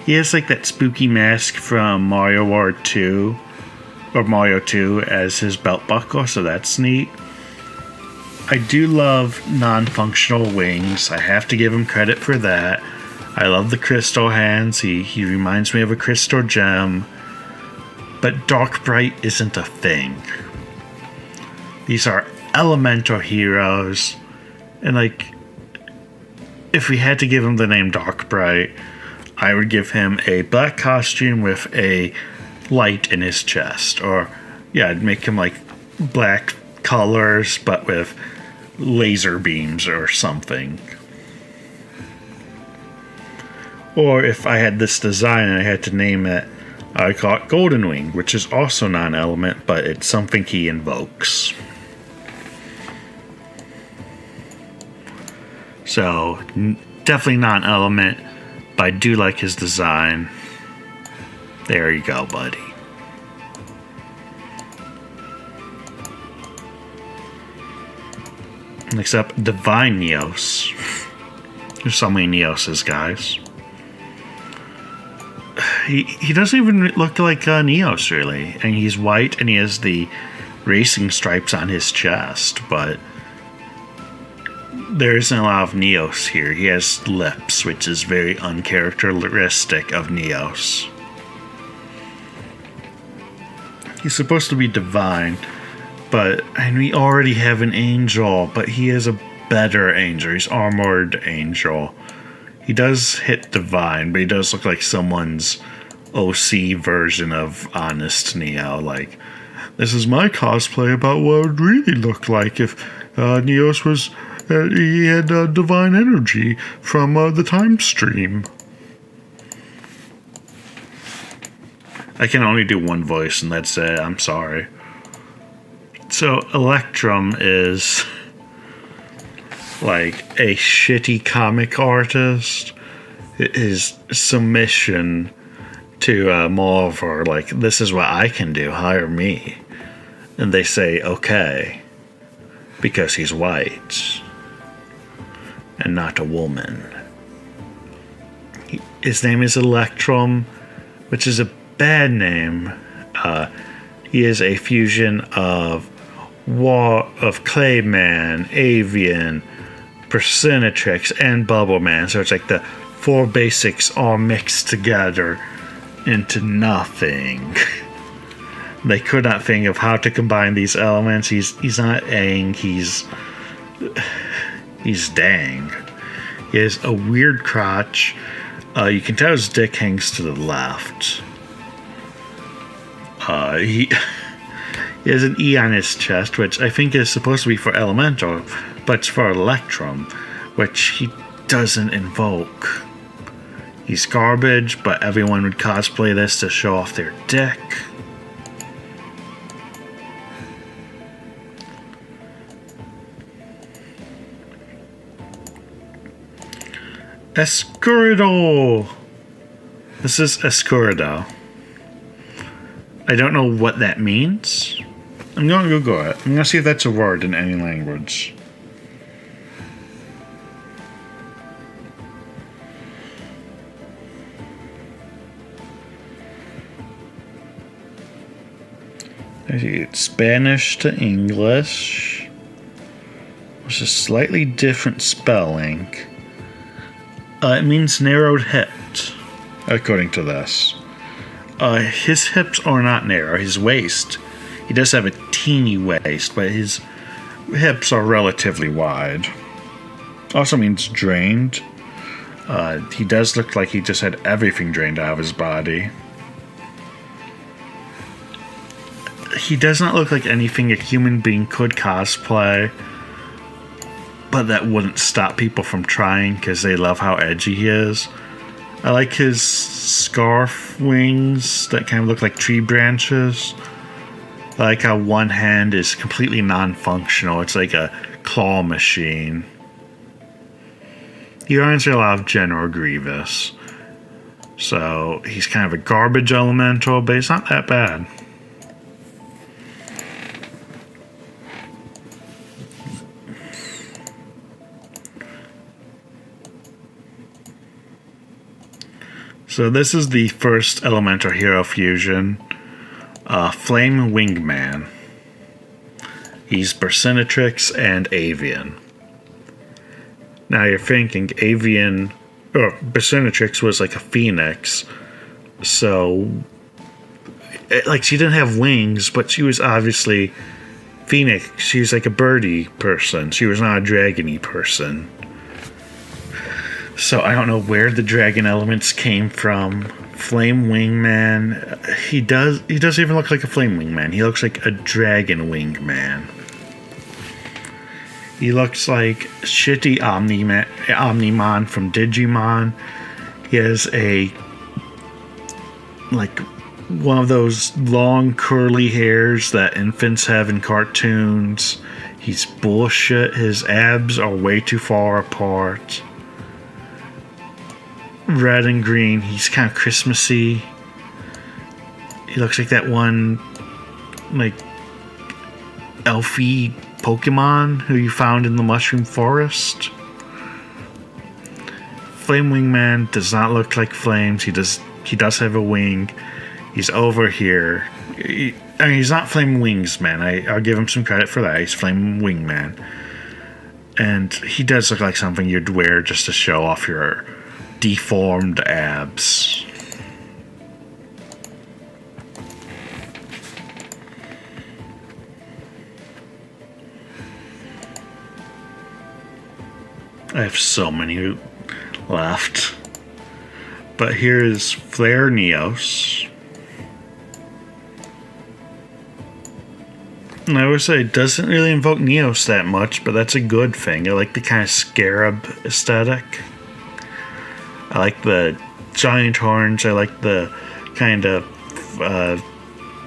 he has like that spooky mask from Mario World 2, or Mario 2 as his belt buckle, so that's neat. I do love non-functional wings. I have to give him credit for that. I love the crystal hands. He reminds me of a crystal gem. But Dark Bright isn't a thing. These are Elementor heroes. And like, if we had to give him the name Dark Bright, I would give him a black costume with a light in his chest. Or, yeah, I'd make him like black colors, but with laser beams or something. Or if I had this design and I had to name it, I call it Golden Wing, which is also non-element, but it's something he invokes. So, definitely non-element, but I do like his design. There you go, buddy. Next up, Divine Neos. There's so many Neoses, guys. He doesn't even look like Neos, really. And he's white, and he has the racing stripes on his chest, but there isn't a lot of Neos here. He has lips, which is very uncharacteristic of Neos. He's supposed to be divine, and we already have an angel, but he is a better angel. He's armored angel. He does hit divine, but he does look like someone's OC version of Honest Neo. Like, this is my cosplay about what it would really look like if Neos was... he had divine energy from the time stream. I can only do one voice, and that's it. I'm sorry. So, Electrum is like a shitty comic artist. His submission to Marvel, like, this is what I can do, hire me. And they say, okay, because he's white and not a woman. His name is Electrum, which is a bad name. He is a fusion of Clayman, Avian, Persimatrix, and Bubbleman. So it's like the four basics all mixed together into nothing. They could not think of how to combine these elements. He's not Aang, he's Dang. He has a weird crotch. You can tell his dick hangs to the left. He has an E on his chest, which I think is supposed to be for Elementor, but it's for Electrum, which he doesn't invoke. He's garbage, but everyone would cosplay this to show off their dick. Escurido! This is Escurido. I don't know what that means. I'm going to Google it. I'm going to see if that's a word in any language. It's Spanish to English. It's a slightly different spelling. It means narrowed hips, according to this. His hips are not narrow. His waist, he does have a teeny waist, but his hips are relatively wide. Also means drained. He does look like he just had everything drained out of his body. He does not look like anything a human being could cosplay, but that wouldn't stop people from trying because they love how edgy he is. I like his scarf wings that kind of look like tree branches. I like how one hand is completely non-functional. It's like a claw machine. He reminds me a lot of General Grievous. So he's kind of a garbage elemental, but it's not that bad. So this is the first Elementor hero fusion, Flame Wingman. He's Persimatrix and Avian. Now you're thinking Persimatrix was like a phoenix, so like she didn't have wings, but she was obviously phoenix. She was like a birdie person. She was not a dragony person. So I don't know where the dragon elements came from. Flame Wingman. He doesn't even look like a Flame Wingman. He looks like a Dragon Wingman. He looks like shitty Omnimon from Digimon. He has one of those long curly hairs that infants have in cartoons. He's bullshit. His abs are way too far apart. Red and green. He's kind of Christmassy. He looks like that one, like, elfy Pokemon who you found in the Mushroom Forest. Flame Wingman does not look like flames. He does have a wing. He's over here. He's not Flame Wingsman. I'll give him some credit for that. He's Flame Wingman. And he does look like something you'd wear just to show off your deformed abs. I have so many left. But here's Flair Neos. And I would say it doesn't really invoke Neos that much, but that's a good thing. I like the kind of scarab aesthetic. I like the giant horns. I like the kind of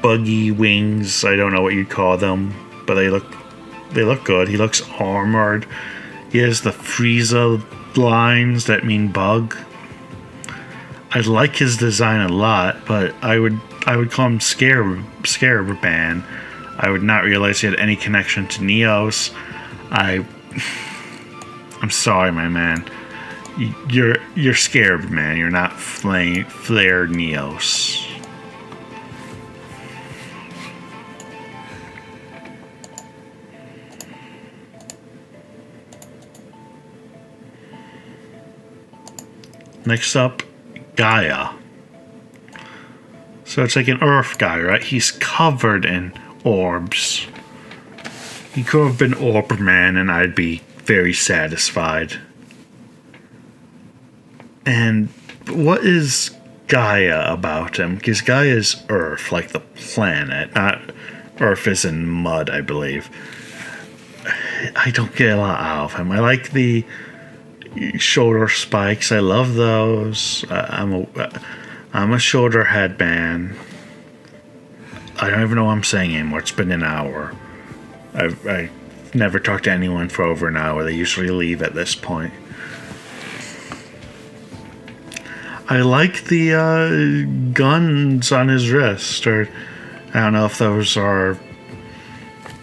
buggy wings. I don't know what you'd call them, but they look good. He looks armored. He has the Frieza lines that mean bug. I like his design a lot, but I would call him Scarab-Man. I would not realize he had any connection to Neos. I'm sorry, my man. You're Scarab-Man. You're not Flair Neos. Next up, Gaia. So it's like an Earth guy, right? He's covered in orbs. He could have been Orb-Man and I'd be very satisfied. And what is Gaia about him? Because Gaia is Earth, like the planet. Not Earth is in mud, I believe. I don't get a lot out of him. I like the shoulder spikes. I love those. I'm a shoulder headband. I don't even know what I'm saying anymore. It's been an hour. I never talked to anyone for over an hour. They usually leave at this point. I like the guns on his wrist, or I don't know if those are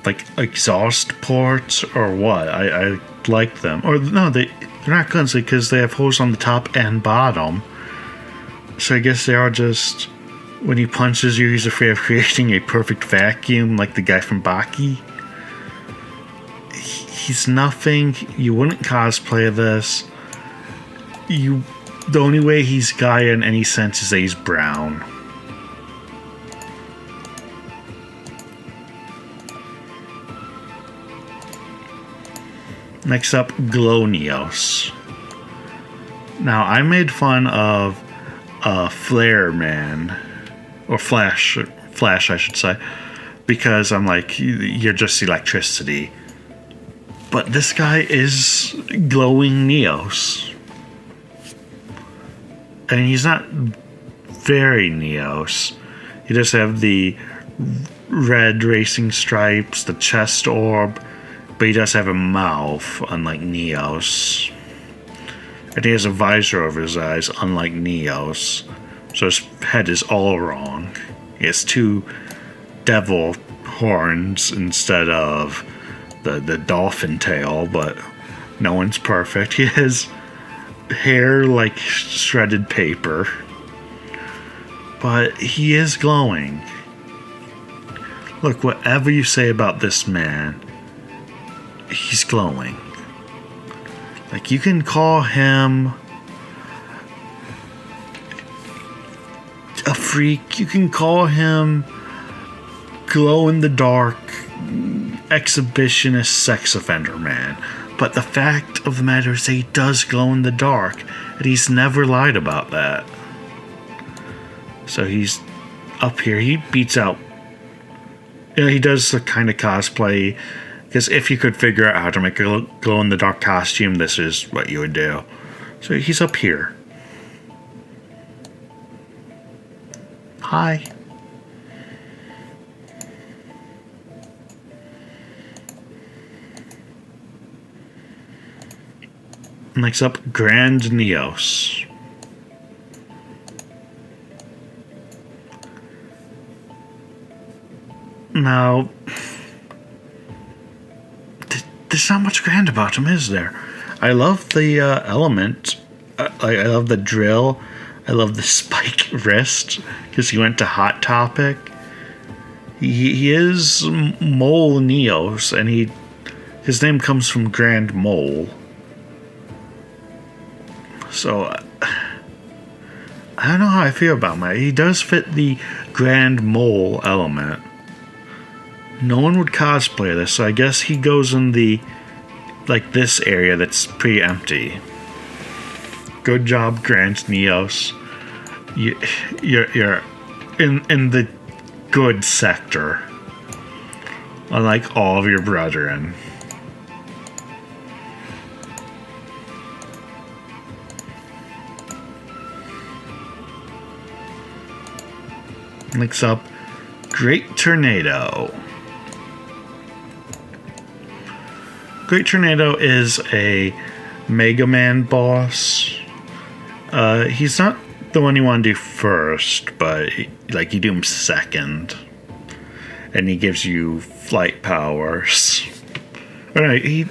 like exhaust ports or what. I like them. Or no, they're not guns because they have holes on the top and bottom. So I guess they are just, when he punches you, he's afraid of creating a perfect vacuum like the guy from Baki. He's nothing. You wouldn't cosplay this. The only way he's Gaia in any sense is that he's brown. Next up, Glow Neos. Now, I made fun of Flair Man, or Flash, I should say, because I'm like, you're just electricity. But this guy is glowing Neos. And he's not very Neos. He does have the red racing stripes, the chest orb, but he does have a mouth, unlike Neos. And he has a visor over his eyes, unlike Neos. So his head is all wrong. He has two devil horns instead of the dolphin tail, but no one's perfect. He has hair like shredded paper, but he is glowing. Look, whatever you say about this man, he's glowing. Like, you can call him a freak, you can call him glow-in-the-dark exhibitionist sex offender man, but the fact of the matter is that he does glow in the dark, and he's never lied about that. So he's up here, he beats out, you know, he does the kind of cosplay, because if you could figure out how to make a glow-in-the-dark costume, this is what you would do. So he's up here. Hi. Next up, Grand Neos. Now, there's not much grand about him, is there? I love the element. I love the drill. I love the spike wrist, because he went to Hot Topic. He is Mole Neos, and his name comes from Grand Mole. So, I don't know how I feel about him. He does fit the Grand Mole element. No one would cosplay this, so I guess he goes in the, like, this area that's pretty empty. Good job, Grand Neos. You're in the good sector, unlike all of your brethren. Next up, Great Tornado. Great Tornado is a Mega Man boss. He's not the one you want to do first, but like you do him second, and he gives you flight powers. Alright, he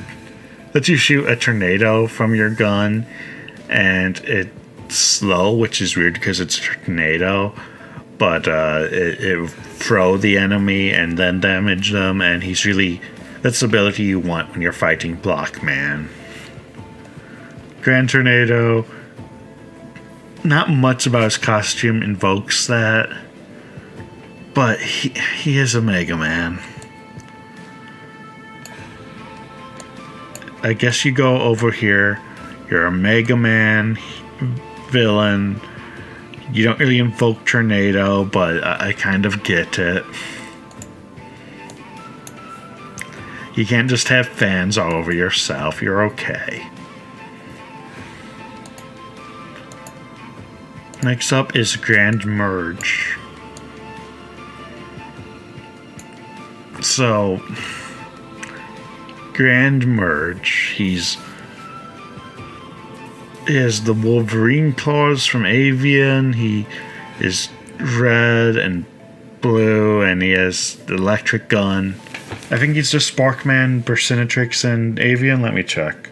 lets you shoot a tornado from your gun, and it's slow, which is weird because it's a tornado, but it throw the enemy and then damage them, and he's really, that's the ability you want when you're fighting Blockman. Grand Tornado, not much about his costume invokes that, but he is a Mega Man. I guess you go over here, you're a Mega Man villain, you don't really invoke Tornado, but I kind of get it. You can't just have fans all over yourself, you're okay. Next up is Grand Merge. So, Grand Merge, he has the Wolverine claws from Avian, he is red and blue, and he has the electric gun. I think he's just Sparkman, Persimatrix, and Avian. Let me check.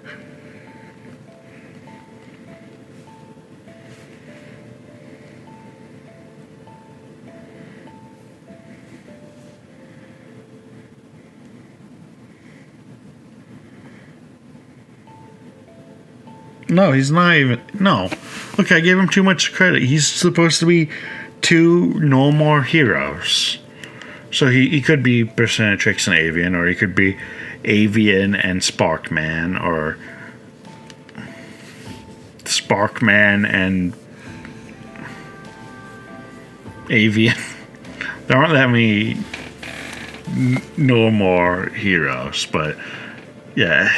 No, he's not even... No. Okay, I gave him too much credit. He's supposed to be two normal heroes. So he could be Persimatrix and Avian, or he could be Avian and Sparkman, or Sparkman and Avian. There aren't that many normal heroes, but yeah,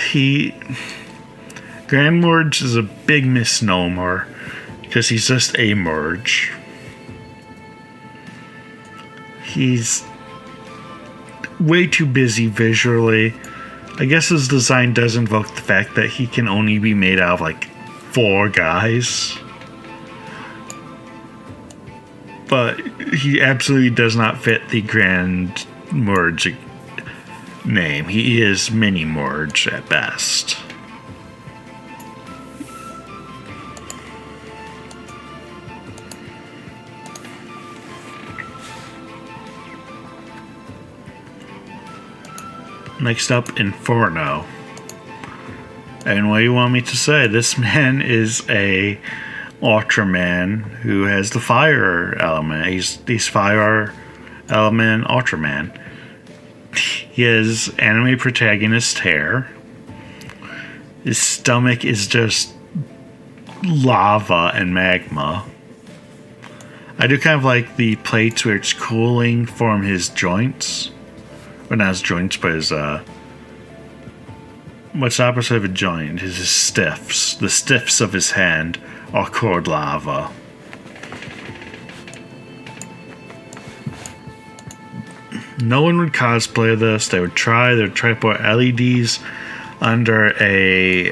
Grand Merge is a big misnomer because he's just a merge. He's way too busy visually. I guess his design does invoke the fact that he can only be made out of like 4 guys. But he absolutely does not fit the Grand Merge name. He is Mini Merge at best. Next up, Inferno. And what do you want me to say? This man is a Ultraman who has the fire element. He's fire element Ultraman. He has anime protagonist hair. His stomach is just lava and magma. I do kind of like the plates where it's cooling from his joints. Well, not his joints, but his, what's the opposite of a joint? His stiffs. The stiffs of his hand are cold lava. No one would cosplay this. They'd try to put LEDs under a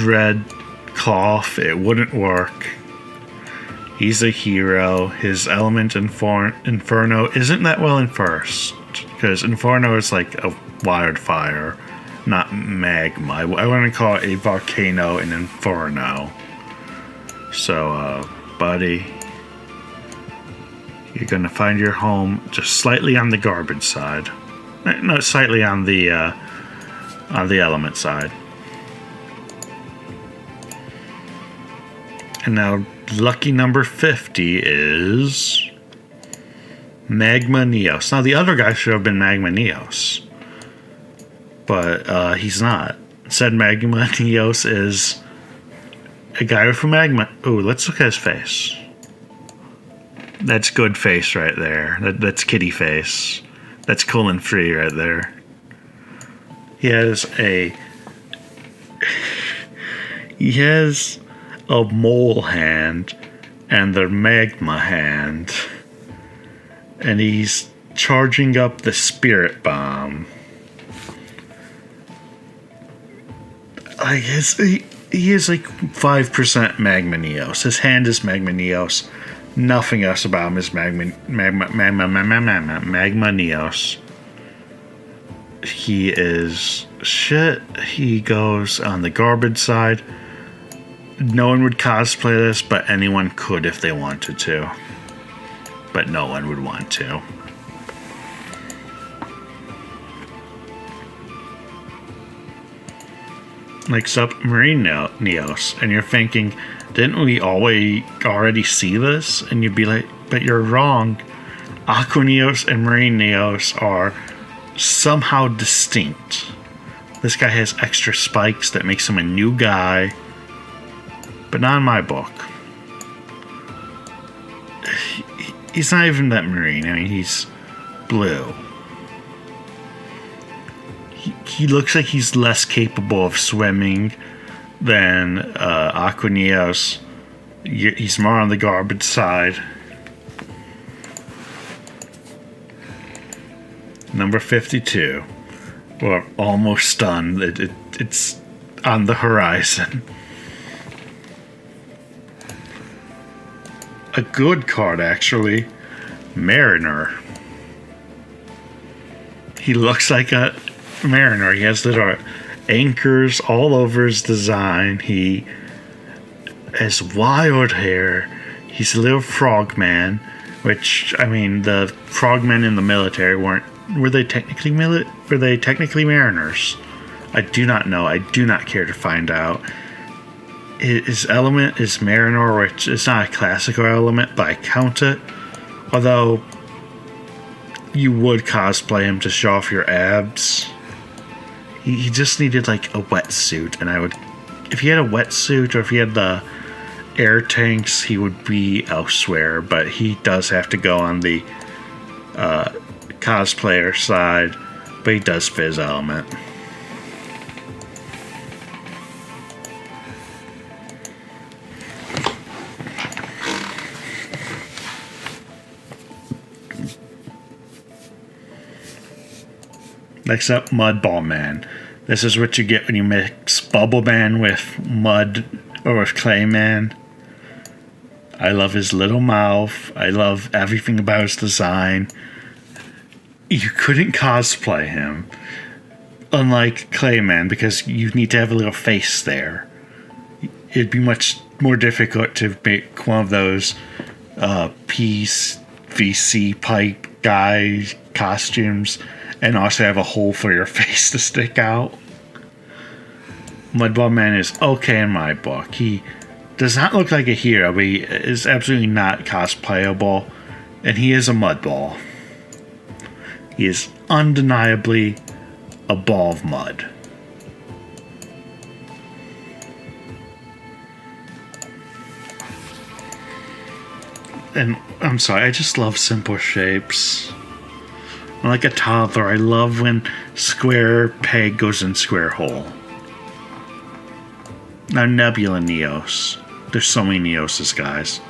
red cloth. It wouldn't work. He's a hero. His element Inferno isn't that well enforced, because Inferno is like a wildfire, not magma. I want to call it a volcano and Inferno. So, buddy, you're gonna find your home just slightly on the garbage side. No, slightly on the element side. And now, lucky number 50 is Magma Neos. Now, the other guy should have been Magma Neos, but he's not. Said Magma Neos is a guy with a magma. Oh, let's look at his face. That's good face right there. That's kitty face. That's colon free right there. He has a mole hand and the magma hand, and he's charging up the spirit bomb. He is like 5% Magma Neos. His hand is Magma Neos. Nothing else about him is Magma Neos. He is shit. He goes on the garbage side. No one would cosplay this, but anyone could if they wanted to. But no one would want to. Next up, Marine Neos. And you're thinking, didn't we already see this? And you'd be like, but you're wrong. Aqua Neos and Marine Neos are somehow distinct. This guy has extra spikes that makes him a new guy. But not in my book. He's not even that marine. I mean, he's blue. He looks like he's less capable of swimming than Aqua Neos. He's more on the garbage side. Number 52. We're almost done. It's on the horizon. A good card, actually. Mariner. He looks like a mariner. He has little anchors all over his design. He has wild hair. He's a little frogman, which, I mean, the frogmen in the military were they technically mariners? I do not know. I do not care to find out. His element is Mariner, which is not a classical element, but I count it. Although, you would cosplay him to show off your abs. He just needed, like, a wetsuit, and I would... If he had a wetsuit, or if he had the air tanks, he would be elsewhere, but he does have to go on the cosplayer side, but he does fit his element. Next up, Mudball Man. This is what you get when you mix Bubble Man with Mud or with Clay Man. I love his little mouth. I love everything about his design. You couldn't cosplay him, unlike Clay Man, because you need to have a little face there. It'd be much more difficult to make one of those PVC pipe guy costumes and also have a hole for your face to stick out. Mudball Man is okay in my book. He does not look like a hero, but he is absolutely not cosplayable, and he is a mudball. He is undeniably a ball of mud. And I'm sorry, I just love simple shapes. I'm like a toddler. I love when square peg goes in square hole. Now, Nebula Neos. There's so many Neoses, guys.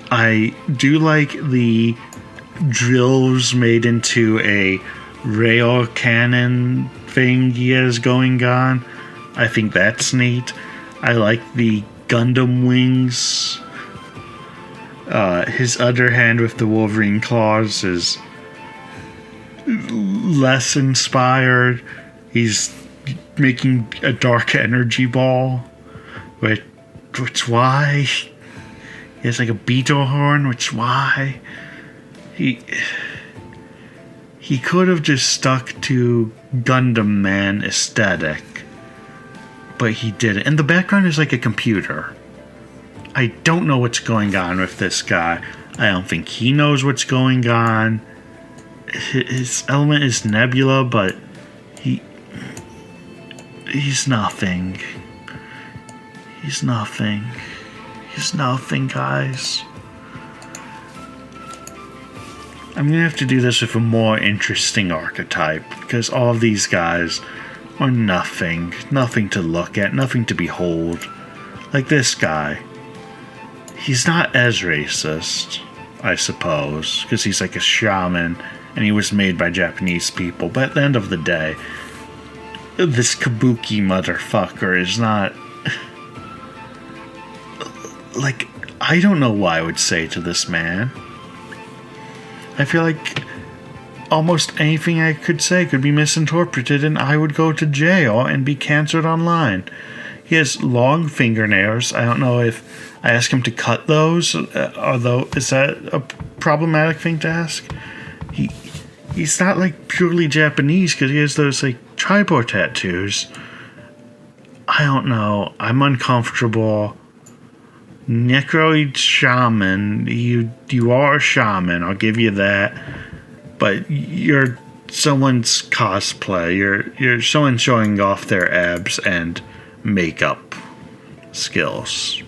I do like the drills made into a rail cannon thing he has going on. I think that's neat. I like the Gundam wings. His other hand with the Wolverine claws is less inspired. He's making a dark energy ball, which why? He has like a beetle horn, which why? He could have just stuck to Gundam Man aesthetic, but he didn't. And the background is like a computer. I don't know what's going on with this guy. I don't think he knows what's going on. His element is Nebula, but he's nothing. He's nothing. He's nothing, guys. I'm gonna have to do this with a more interesting archetype, because all of these guys are nothing. Nothing to look at, nothing to behold. Like this guy. He's not as racist, I suppose, because he's like a shaman, and he was made by Japanese people. But at the end of the day, this kabuki motherfucker is not... Like, I don't know what I would say to this man. I feel like almost anything I could say could be misinterpreted, and I would go to jail and be cancelled online. He has long fingernails. I don't know if I ask him to cut those, although is that a problematic thing to ask? He's not like purely Japanese because he has those like tribal tattoos. I don't know. I'm uncomfortable. Necro Shaman, you are a shaman, I'll give you that. But you're someone's cosplay. You're someone showing off their abs and makeup skills.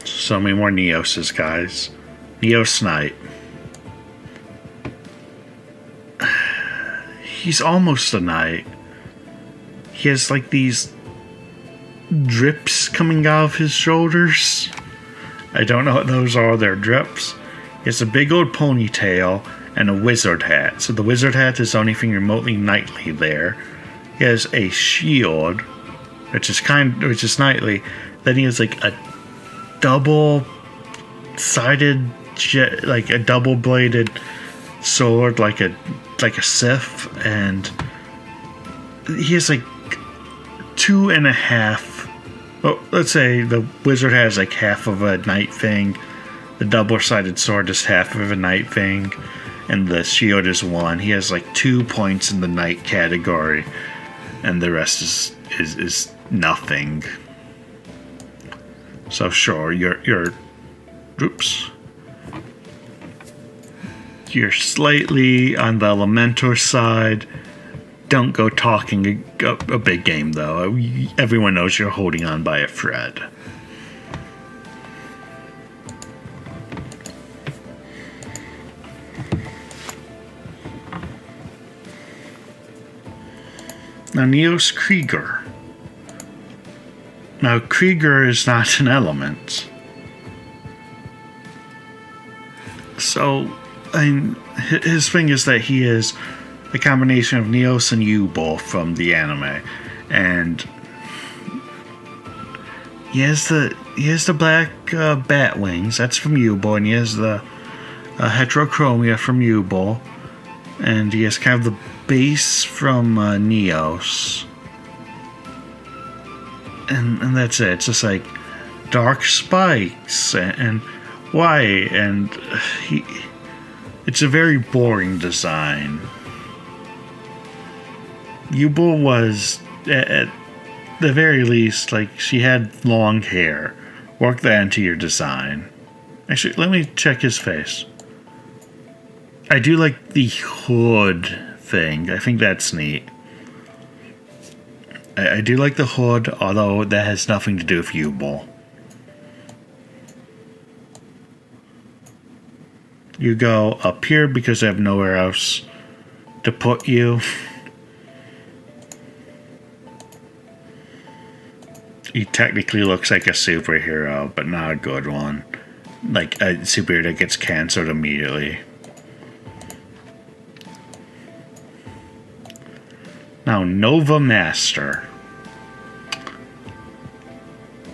So many more Neoses, guys. Neos Knight. He's almost a knight. He has like these drips coming out of his shoulders. I don't know what those are. They're drips. He has a big old ponytail and a wizard hat. So the wizard hat is the only thing remotely knightly there. He has a shield, which is knightly. Then he has like a double-sided, like a double-bladed sword, like a Sith, and he has like 2.5. Well, let's say the wizard has like half of a knight thing, the double-sided sword is half of a knight thing, and the shield is 1. He has like 2 points in the knight category, and the rest is nothing. So sure, you're slightly on the Elementor side. Don't go talking a big game, though. Everyone knows you're holding on by a thread. Now, Neos Krieger. Now, Krieger is not an element. So, his thing is that he is a combination of Neos and Yubel from the anime, and he has the black bat wings. That's from Yubel, and he has the heterochromia from Yubel, and he has kind of the base from Neos, and that's it. It's just like dark spikes and white, and it's a very boring design. Yubel was, at the very least, like, she had long hair. Work that into your design. Actually, let me check his face. I do like the hood thing. I think that's neat. I do like the hood, although that has nothing to do with Yubel. You go up here because I have nowhere else to put you. He technically looks like a superhero, but not a good one. Like a superhero that gets cancelled immediately. Now, Nova Master.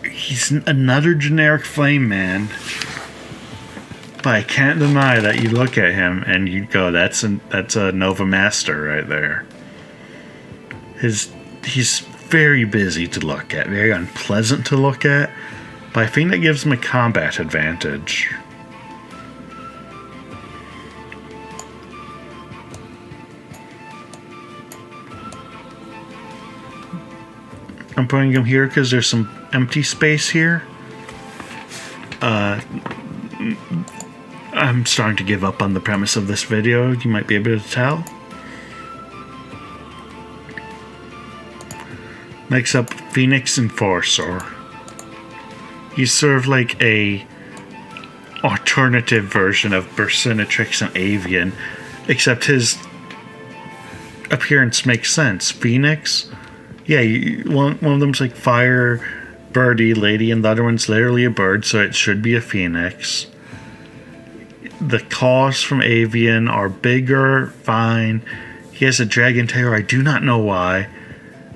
He's another generic flame man. But I can't deny that you look at him and you go, that's a Nova Master right there. He's very busy to look at, very unpleasant to look at, but I think that gives him a combat advantage. I'm putting him here because there's some empty space here. I'm starting to give up on the premise of this video, you might be able to tell. Next up, Phoenix Enforcer. He's sort of like a alternative version of Persimatrix and Avian, except his appearance makes sense. Phoenix, yeah, one of them's like fire, birdie lady, and the other one's literally a bird, so it should be a phoenix. The claws from Avian are bigger, fine. He has a dragon tail, I do not know why.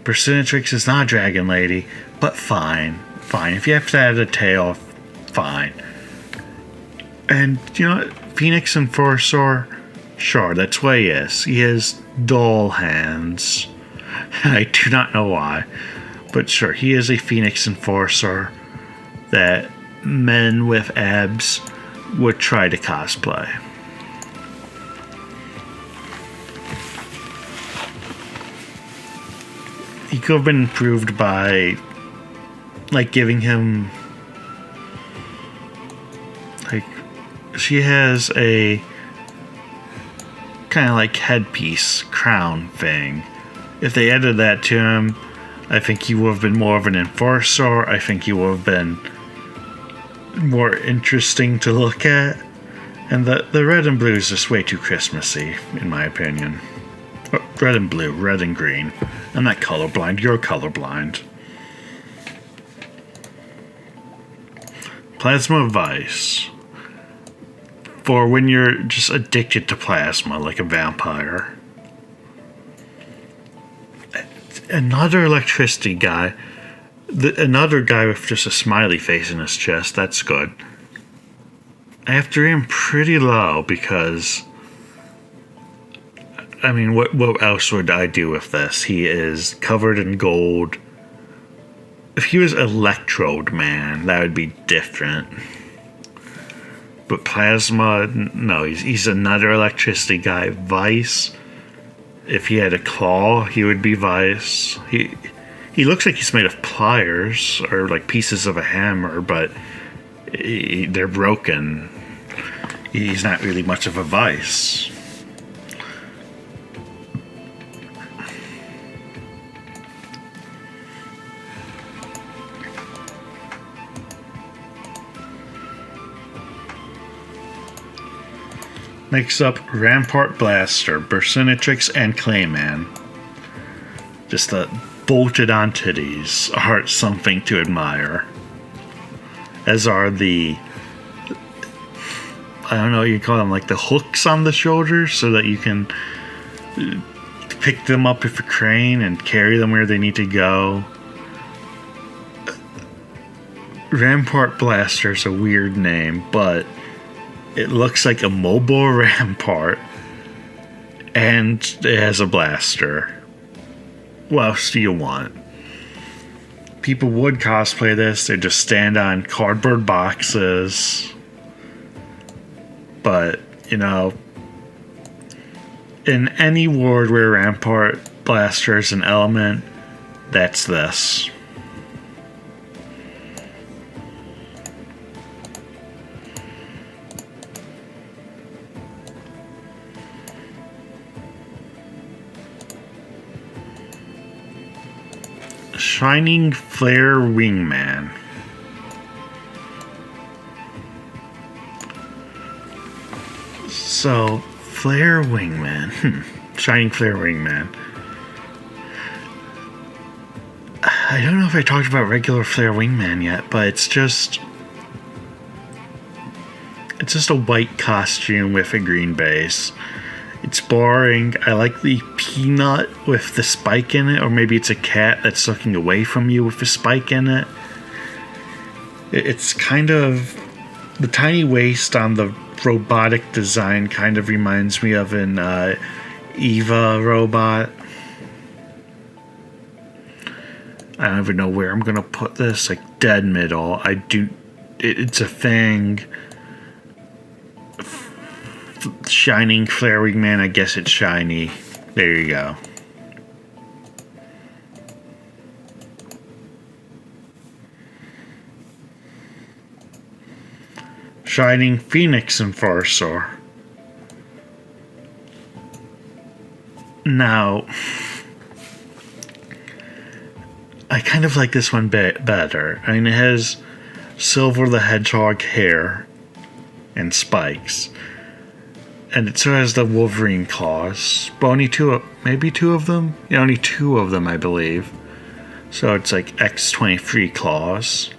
Persimatrix is not a dragon lady, but fine. Fine. If you have to add a tail, fine. And, you know, Phoenix Enforcer, sure, that's what he is. He has dull hands. I do not know why. But sure, he is a Phoenix Enforcer that men with abs would try to cosplay. He could have been improved by, like, giving him, like, she has a kind of like headpiece crown thing. If they added that to him, I think he would have been more of an enforcer. I think he would have been more interesting to look at. And the red and blue is just way too Christmassy, in my opinion. Red and blue, red and green. I'm not colorblind, you're colorblind. Plasma Vice. For when you're just addicted to plasma, like a vampire. Another electricity guy. Another guy with just a smiley face in his chest, that's good. I have to rate him pretty low because, I mean, what else would I do with this? He is covered in gold. If he was Electrode Man, that would be different. But Plasma, no, he's another electricity guy. Vice, if he had a claw, he would be Vice. He looks like he's made of pliers or like pieces of a hammer, but they're broken. He's not really much of a Vice. Next up, Rampart Blaster, Persimatrix, and Clayman. Just the bolted on titties are something to admire. As are the, I don't know what you call them, like the hooks on the shoulders so that you can pick them up with a crane and carry them where they need to go. Rampart Blaster is a weird name, but it looks like a mobile rampart, and it has a blaster. What else do you want? people would cosplay this. They just stand on cardboard boxes. But, you know, in any world where Rampart Blaster is an element, that's this. Shining Flair Wingman. So, Flair Wingman. Shining Flair Wingman. I don't know if I talked about regular Flair Wingman yet, but it's just a white costume with a green base. It's boring. I like the peanut with the spike in it, or maybe it's a cat that's looking away from you with a spike in it. It's kind of... the tiny waist on the robotic design kind of reminds me of an Eva robot. I don't even know where I'm gonna put this. Like, dead middle. It's a thing. Shining Flair Wingman, I guess it's shiny. There you go. Shining Phoenix Enforcer. Now, I kind of like this one better. I mean, it has Silver the Hedgehog hair and spikes. And it still has the Wolverine claws. But only maybe two of them? Yeah, only two of them, I believe. So it's like X23 claws.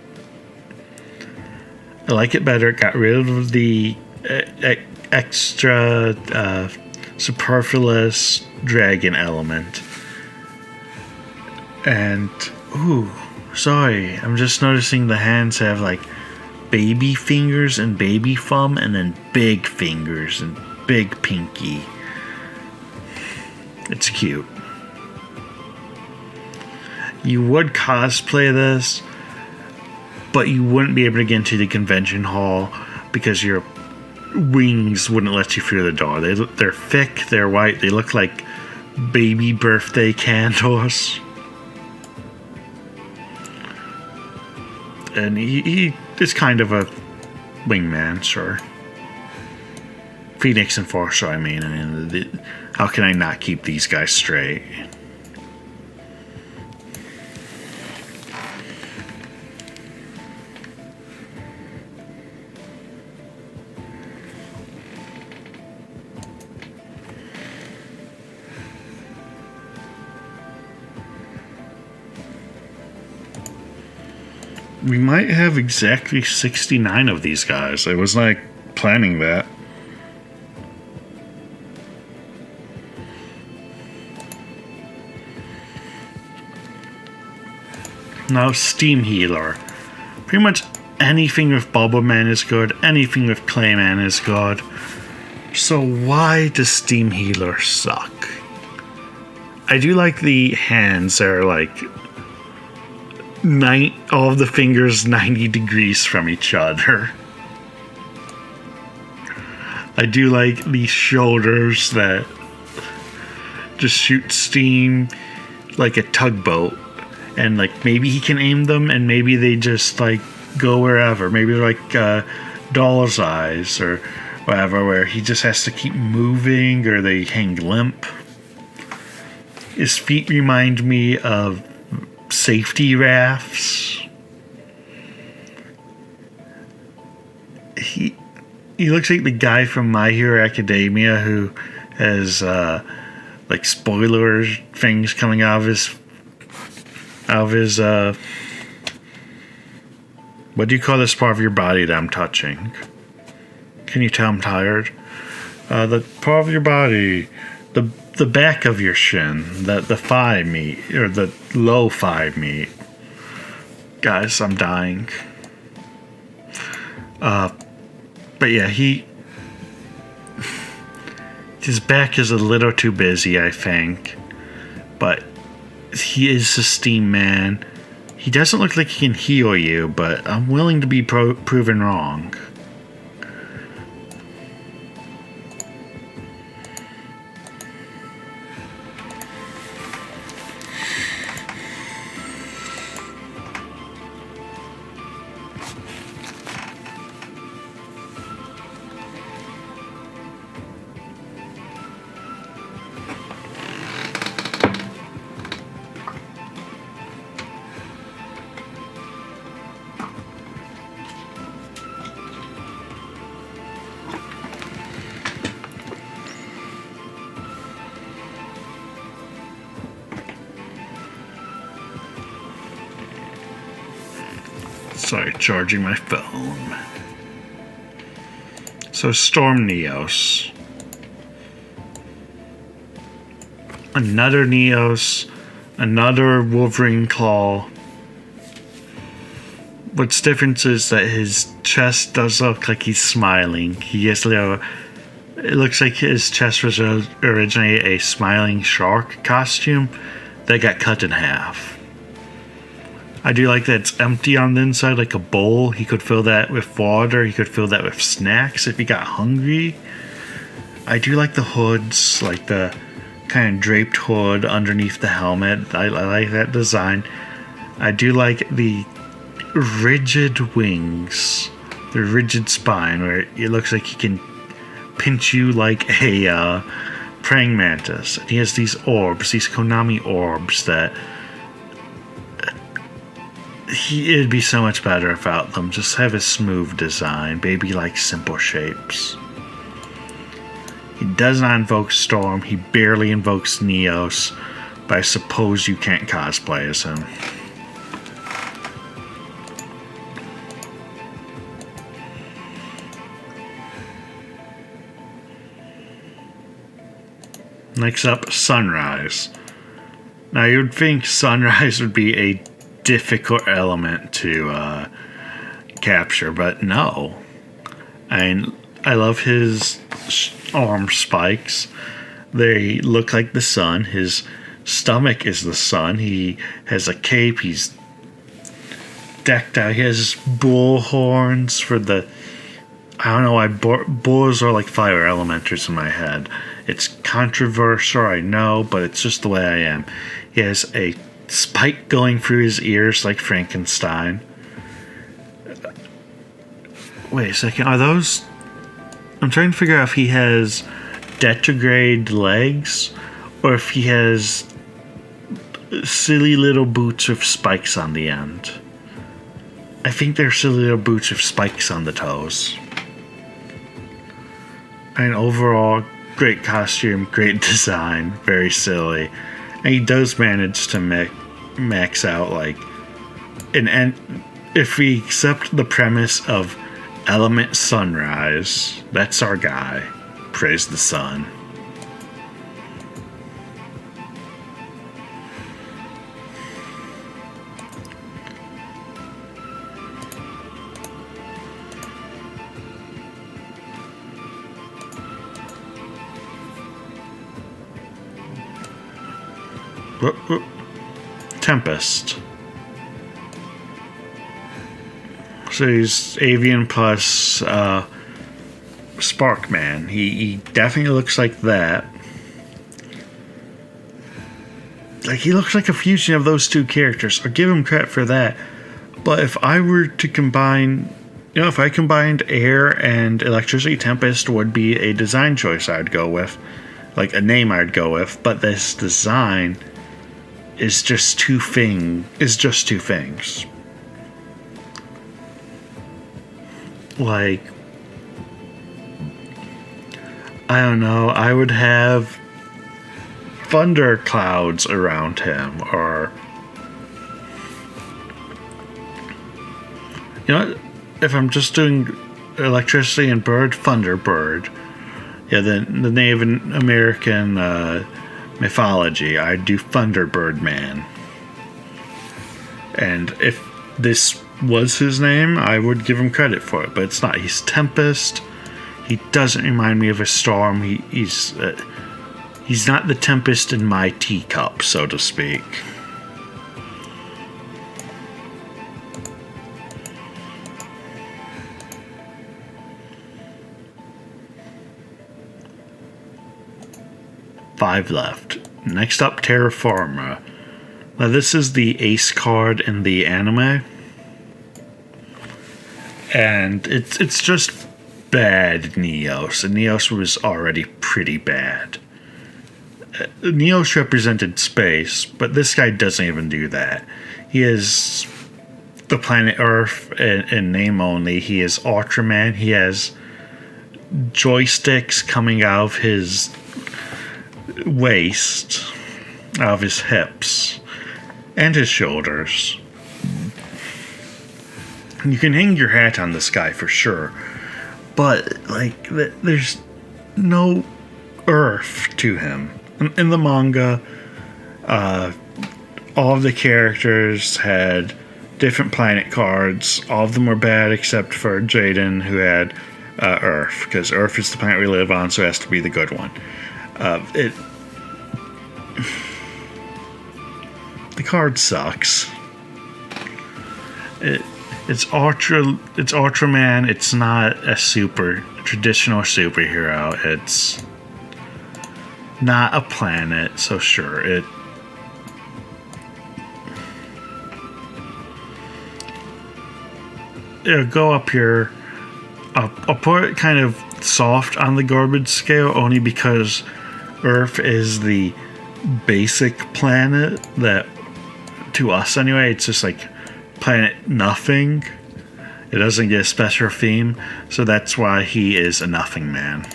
I like it better. It got rid of the extra superfluous dragon element. And, ooh, sorry. I'm just noticing the hands have like baby fingers and baby thumb, and then big fingers and big pinky. It's cute. You would cosplay this, but you wouldn't be able to get into the convention hall because your wings wouldn't let you through the door. They're thick, they're white, they look like baby birthday candles. And he is kind of a wingman, sure. Phoenix Enforcer, I mean, how can I not keep these guys straight? We might have exactly 69 of these guys. I was like planning that. Now, Steam Healer. Pretty much anything with Bubble Man is good. Anything with Clayman is good. So why does Steam Healer suck? I do like the hands that are like all of the fingers 90 degrees from each other. I do like the shoulders that just shoot steam like a tugboat. And like maybe he can aim them, and maybe they just like go wherever. Maybe they're like doll's eyes or whatever, where he just has to keep moving, or they hang limp. His feet remind me of safety rafts. He looks like the guy from My Hero Academia who has like spoiler things coming out of his what do you call this part of your body that I'm touching? Can you tell I'm tired? The part of your body, the back of your shin, the thigh meat, or the low thigh meat. Guys, I'm dying. But yeah, his back is a little too busy, I think. But he is a steam man. He doesn't look like he can heal you, but I'm willing to be proven wrong. Sorry, charging my phone. So, Storm Neos. Another Neos. Another Wolverine Claw. What's different is that his chest does look like he's smiling. He has it looks like his chest was originally a smiling shark costume that got cut in half. I do like that it's empty on the inside like a bowl. He could fill that with water. He could fill that with snacks if he got hungry. I do like the hoods, like the kind of draped hood underneath the helmet. I like that design. I do like the rigid wings, the rigid spine, where it looks like he can pinch you like a praying mantis. And he has these orbs, these Konami orbs that it'd be so much better without them. Just have a smooth design, baby-like simple shapes. He does not invoke Storm. He barely invokes Neos, but I suppose you can't cosplay as him. Next up, Sunrise. Now you'd think Sunrise would be a difficult element to capture, but no. I love his arm spikes. They look like the sun. His stomach is the sun. He has a cape. He's decked out. He has bull horns for the... I don't know why bulls are like fire elementors in my head. It's controversial, I know, but it's just the way I am. He has a spike going through his ears like Frankenstein. Wait a second, are those... I'm trying to figure out if he has retrograde legs or if he has silly little boots with spikes on the end. I think they're silly little boots with spikes on the toes. And overall, great costume, great design, very silly. And he does manage to max out like and if we accept the premise of Element Sunrise, that's our guy. Praise the sun. Tempest. So he's Avian plus Sparkman. He definitely looks like that. Like, he looks like a fusion of those two characters. I'll give him credit for that. But if I were to combine... You know, if I combined air and electricity, Tempest would be a design choice I'd go with. Like, a name I'd go with. But this design is just two things. Like, I don't know, I would have thunder clouds around him, or, you know, if I'm just doing electricity and bird, Thunderbird. Yeah, the Native American mythology, I'd do Thunderbird Man. And if this was his name, I would give him credit for it, but it's not. He's Tempest. He doesn't remind me of a storm. He's not the Tempest in my teacup, so to speak. 5 left. Next up, Terraforma. Now this is the ace card in the anime. And it's just bad Neos. And Neos was already pretty bad. Neos represented space, but this guy doesn't even do that. He is the planet Earth in name only. He is Ultraman. He has joysticks coming out of his waist, out of his hips, and his shoulders. You can hang your hat on this guy for sure, but like there's no earth to him. In the manga, all of the characters had different planet cards. All of them were bad except for Jaden, who had Earth, because Earth is the planet we live on, so it has to be the good one. The card sucks. It's Ultraman. It's not a traditional superhero. It's not a planet, so sure. It'll go up here. I'll put it kind of soft on the garbage scale, only because Earth is the basic planet that, to us anyway, it's just like planet nothing. It doesn't get a special theme, so that's why he is a nothing man.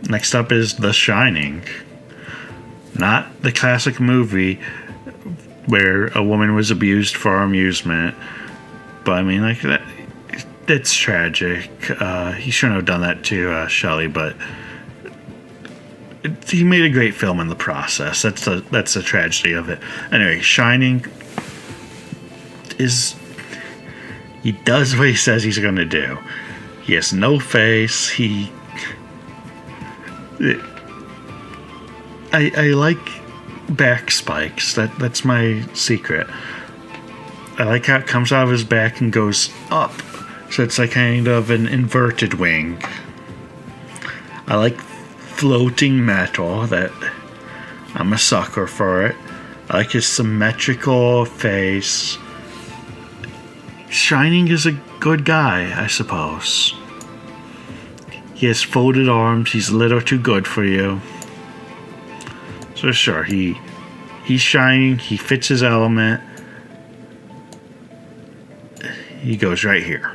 Next up is The Shining. Not the classic movie where a woman was abused for amusement, but I mean, like, that's tragic. He shouldn't have done that to Shelley, but he made a great film in the process. That's the tragedy of it. Anyway, Shining he does what he says he's going to do. He has no face. I like back spikes. That's my secret. I like how it comes out of his back and goes up, so it's like kind of an inverted wing. I like floating metal. That I'm a sucker for it. I like his symmetrical face. Shining is a good guy, I suppose. He has folded arms. He's a little too good for you. So sure, he's Shining. He fits his element. He goes right here.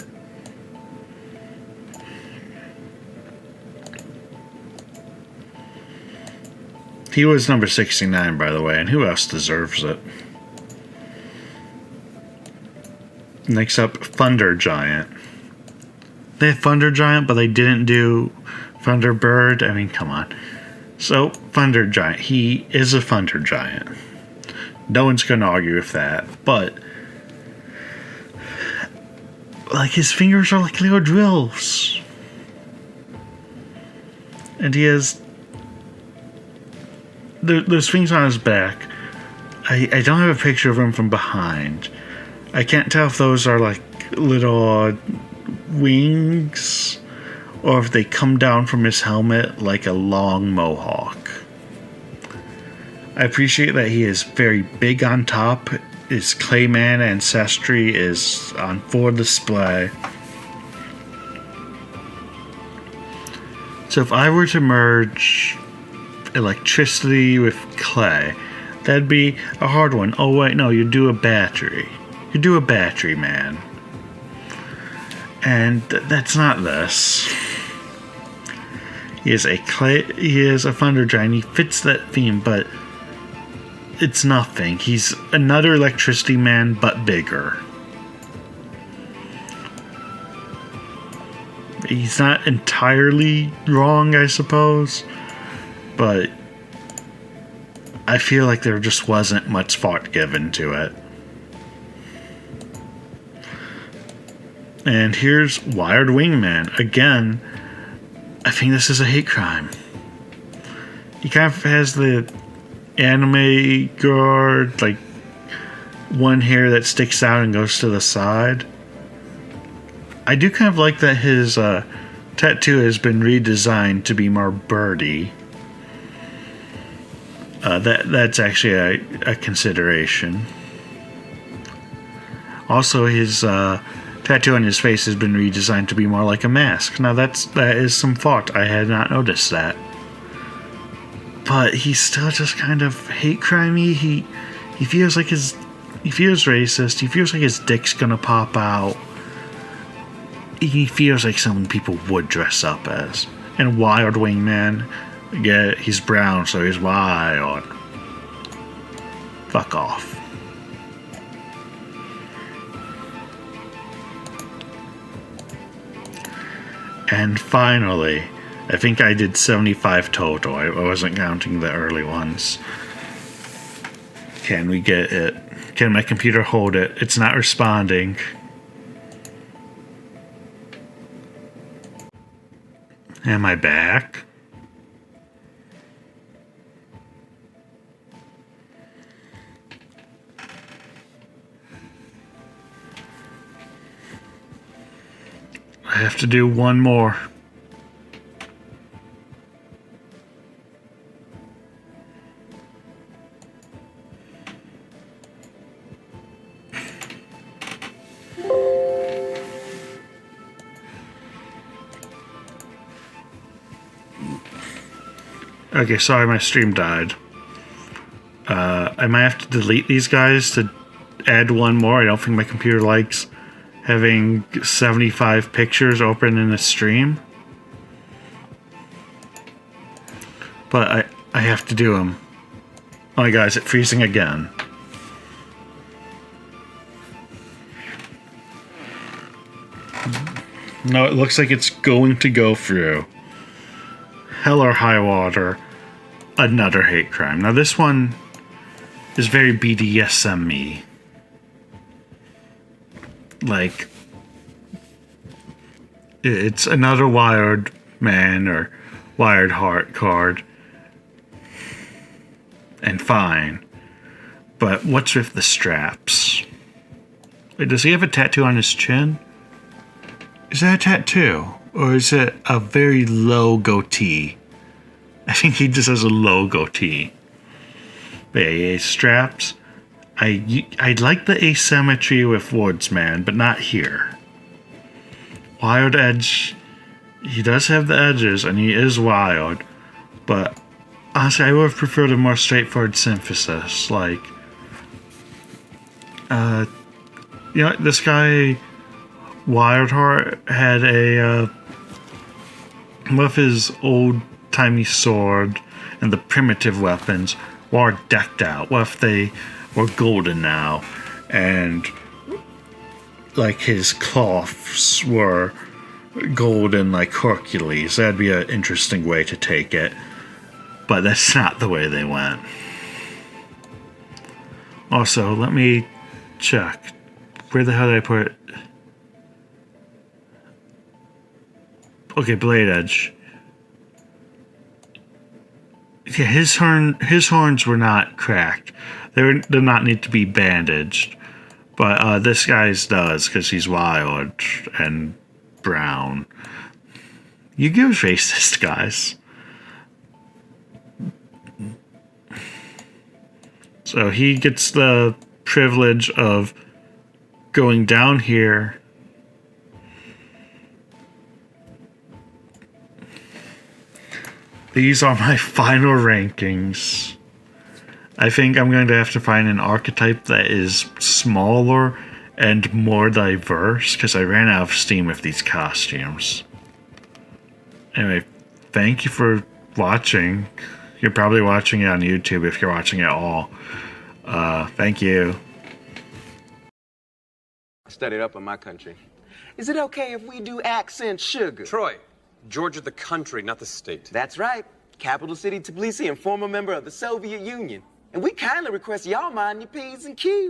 He was number 69, by the way, and who else deserves it? Next up, Thunder Giant. They had Thunder Giant, but they didn't do Thunderbird. I mean, come on. So, Thunder Giant. He is a Thunder Giant. No one's going to argue with that. But, like, his fingers are like little drills. And he has there's things on his back. I don't have a picture of him from behind. I can't tell if those are like little wings or if they come down from his helmet like a long mohawk. I appreciate that he is very big on top. His Clayman ancestry is on full display. So if I were to merge electricity with clay, that'd be a hard one. Oh wait, no, you do a battery. You do a battery, man. And that's not this. He is a Thunder Giant. He fits that theme, but it's nothing. He's another electricity man, but bigger. He's not entirely wrong, I suppose, but I feel like there just wasn't much thought given to it. And here's Wired Wingman. Again, I think this is a hate crime. He kind of has the anime guard, like one hair that sticks out and goes to the side. I do kind of like that his tattoo has been redesigned to be more birdy. That's actually a consideration. Also, his tattoo on his face has been redesigned to be more like a mask. Now that is some thought. I had not noticed that. But he's still just kind of hate crimey. He feels like he feels racist. He feels like his dick's gonna pop out. He feels like someone people would dress up as. And Wild Wingman, yeah, he's brown, so he's wild. Fuck off. And finally, I think I did 75 total. I wasn't counting the early ones. Can we get it? Can my computer hold it? It's not responding. Am I back? I have to do one more. Okay, sorry, my stream died. I might have to delete these guys to add one more. I don't think my computer likes having 75 pictures open in a stream. But I have to do them. Oh my god, is it freezing again? No, it looks like it's going to go through. Hell or high water. Another hate crime. Now this one is very BDSM-y. Like, it's another Wired Man or Wired Heart card. And fine. But what's with the straps? Wait, does he have a tattoo on his chin? Is that a tattoo? Or is it a very low goatee? I think he just has a low goatee. But yeah, straps. I like the asymmetry with Woodsman, but not here. Wild Edge, he does have the edges, and he is wild. But honestly, I would have preferred a more straightforward synthesis. Like, you know, this guy, Wildheart, had a, with his old-timey sword and the primitive weapons, were decked out. What if they were golden now, and like his cloths were golden like Hercules? That'd be an interesting way to take it, but that's not the way they went. Also, let me check. Where the hell did I put it? Okay, Blade Edge. Yeah, his horns were not cracked. They did not need to be bandaged. But this guy's does, because he's wild and brown. Yu-Gi-Oh's racist, guys. So he gets the privilege of going down here. These are my final rankings. I think I'm going to have to find an archetype that is smaller and more diverse, because I ran out of steam with these costumes. Anyway, thank you for watching. You're probably watching it on YouTube if you're watching it all. Thank you. I studied up in my country. Is it okay if we do accent sugar? Troy, Georgia the country, not the state. That's right. Capital city Tbilisi and former member of the Soviet Union. And we kindly request y'all mind your P's and Q's.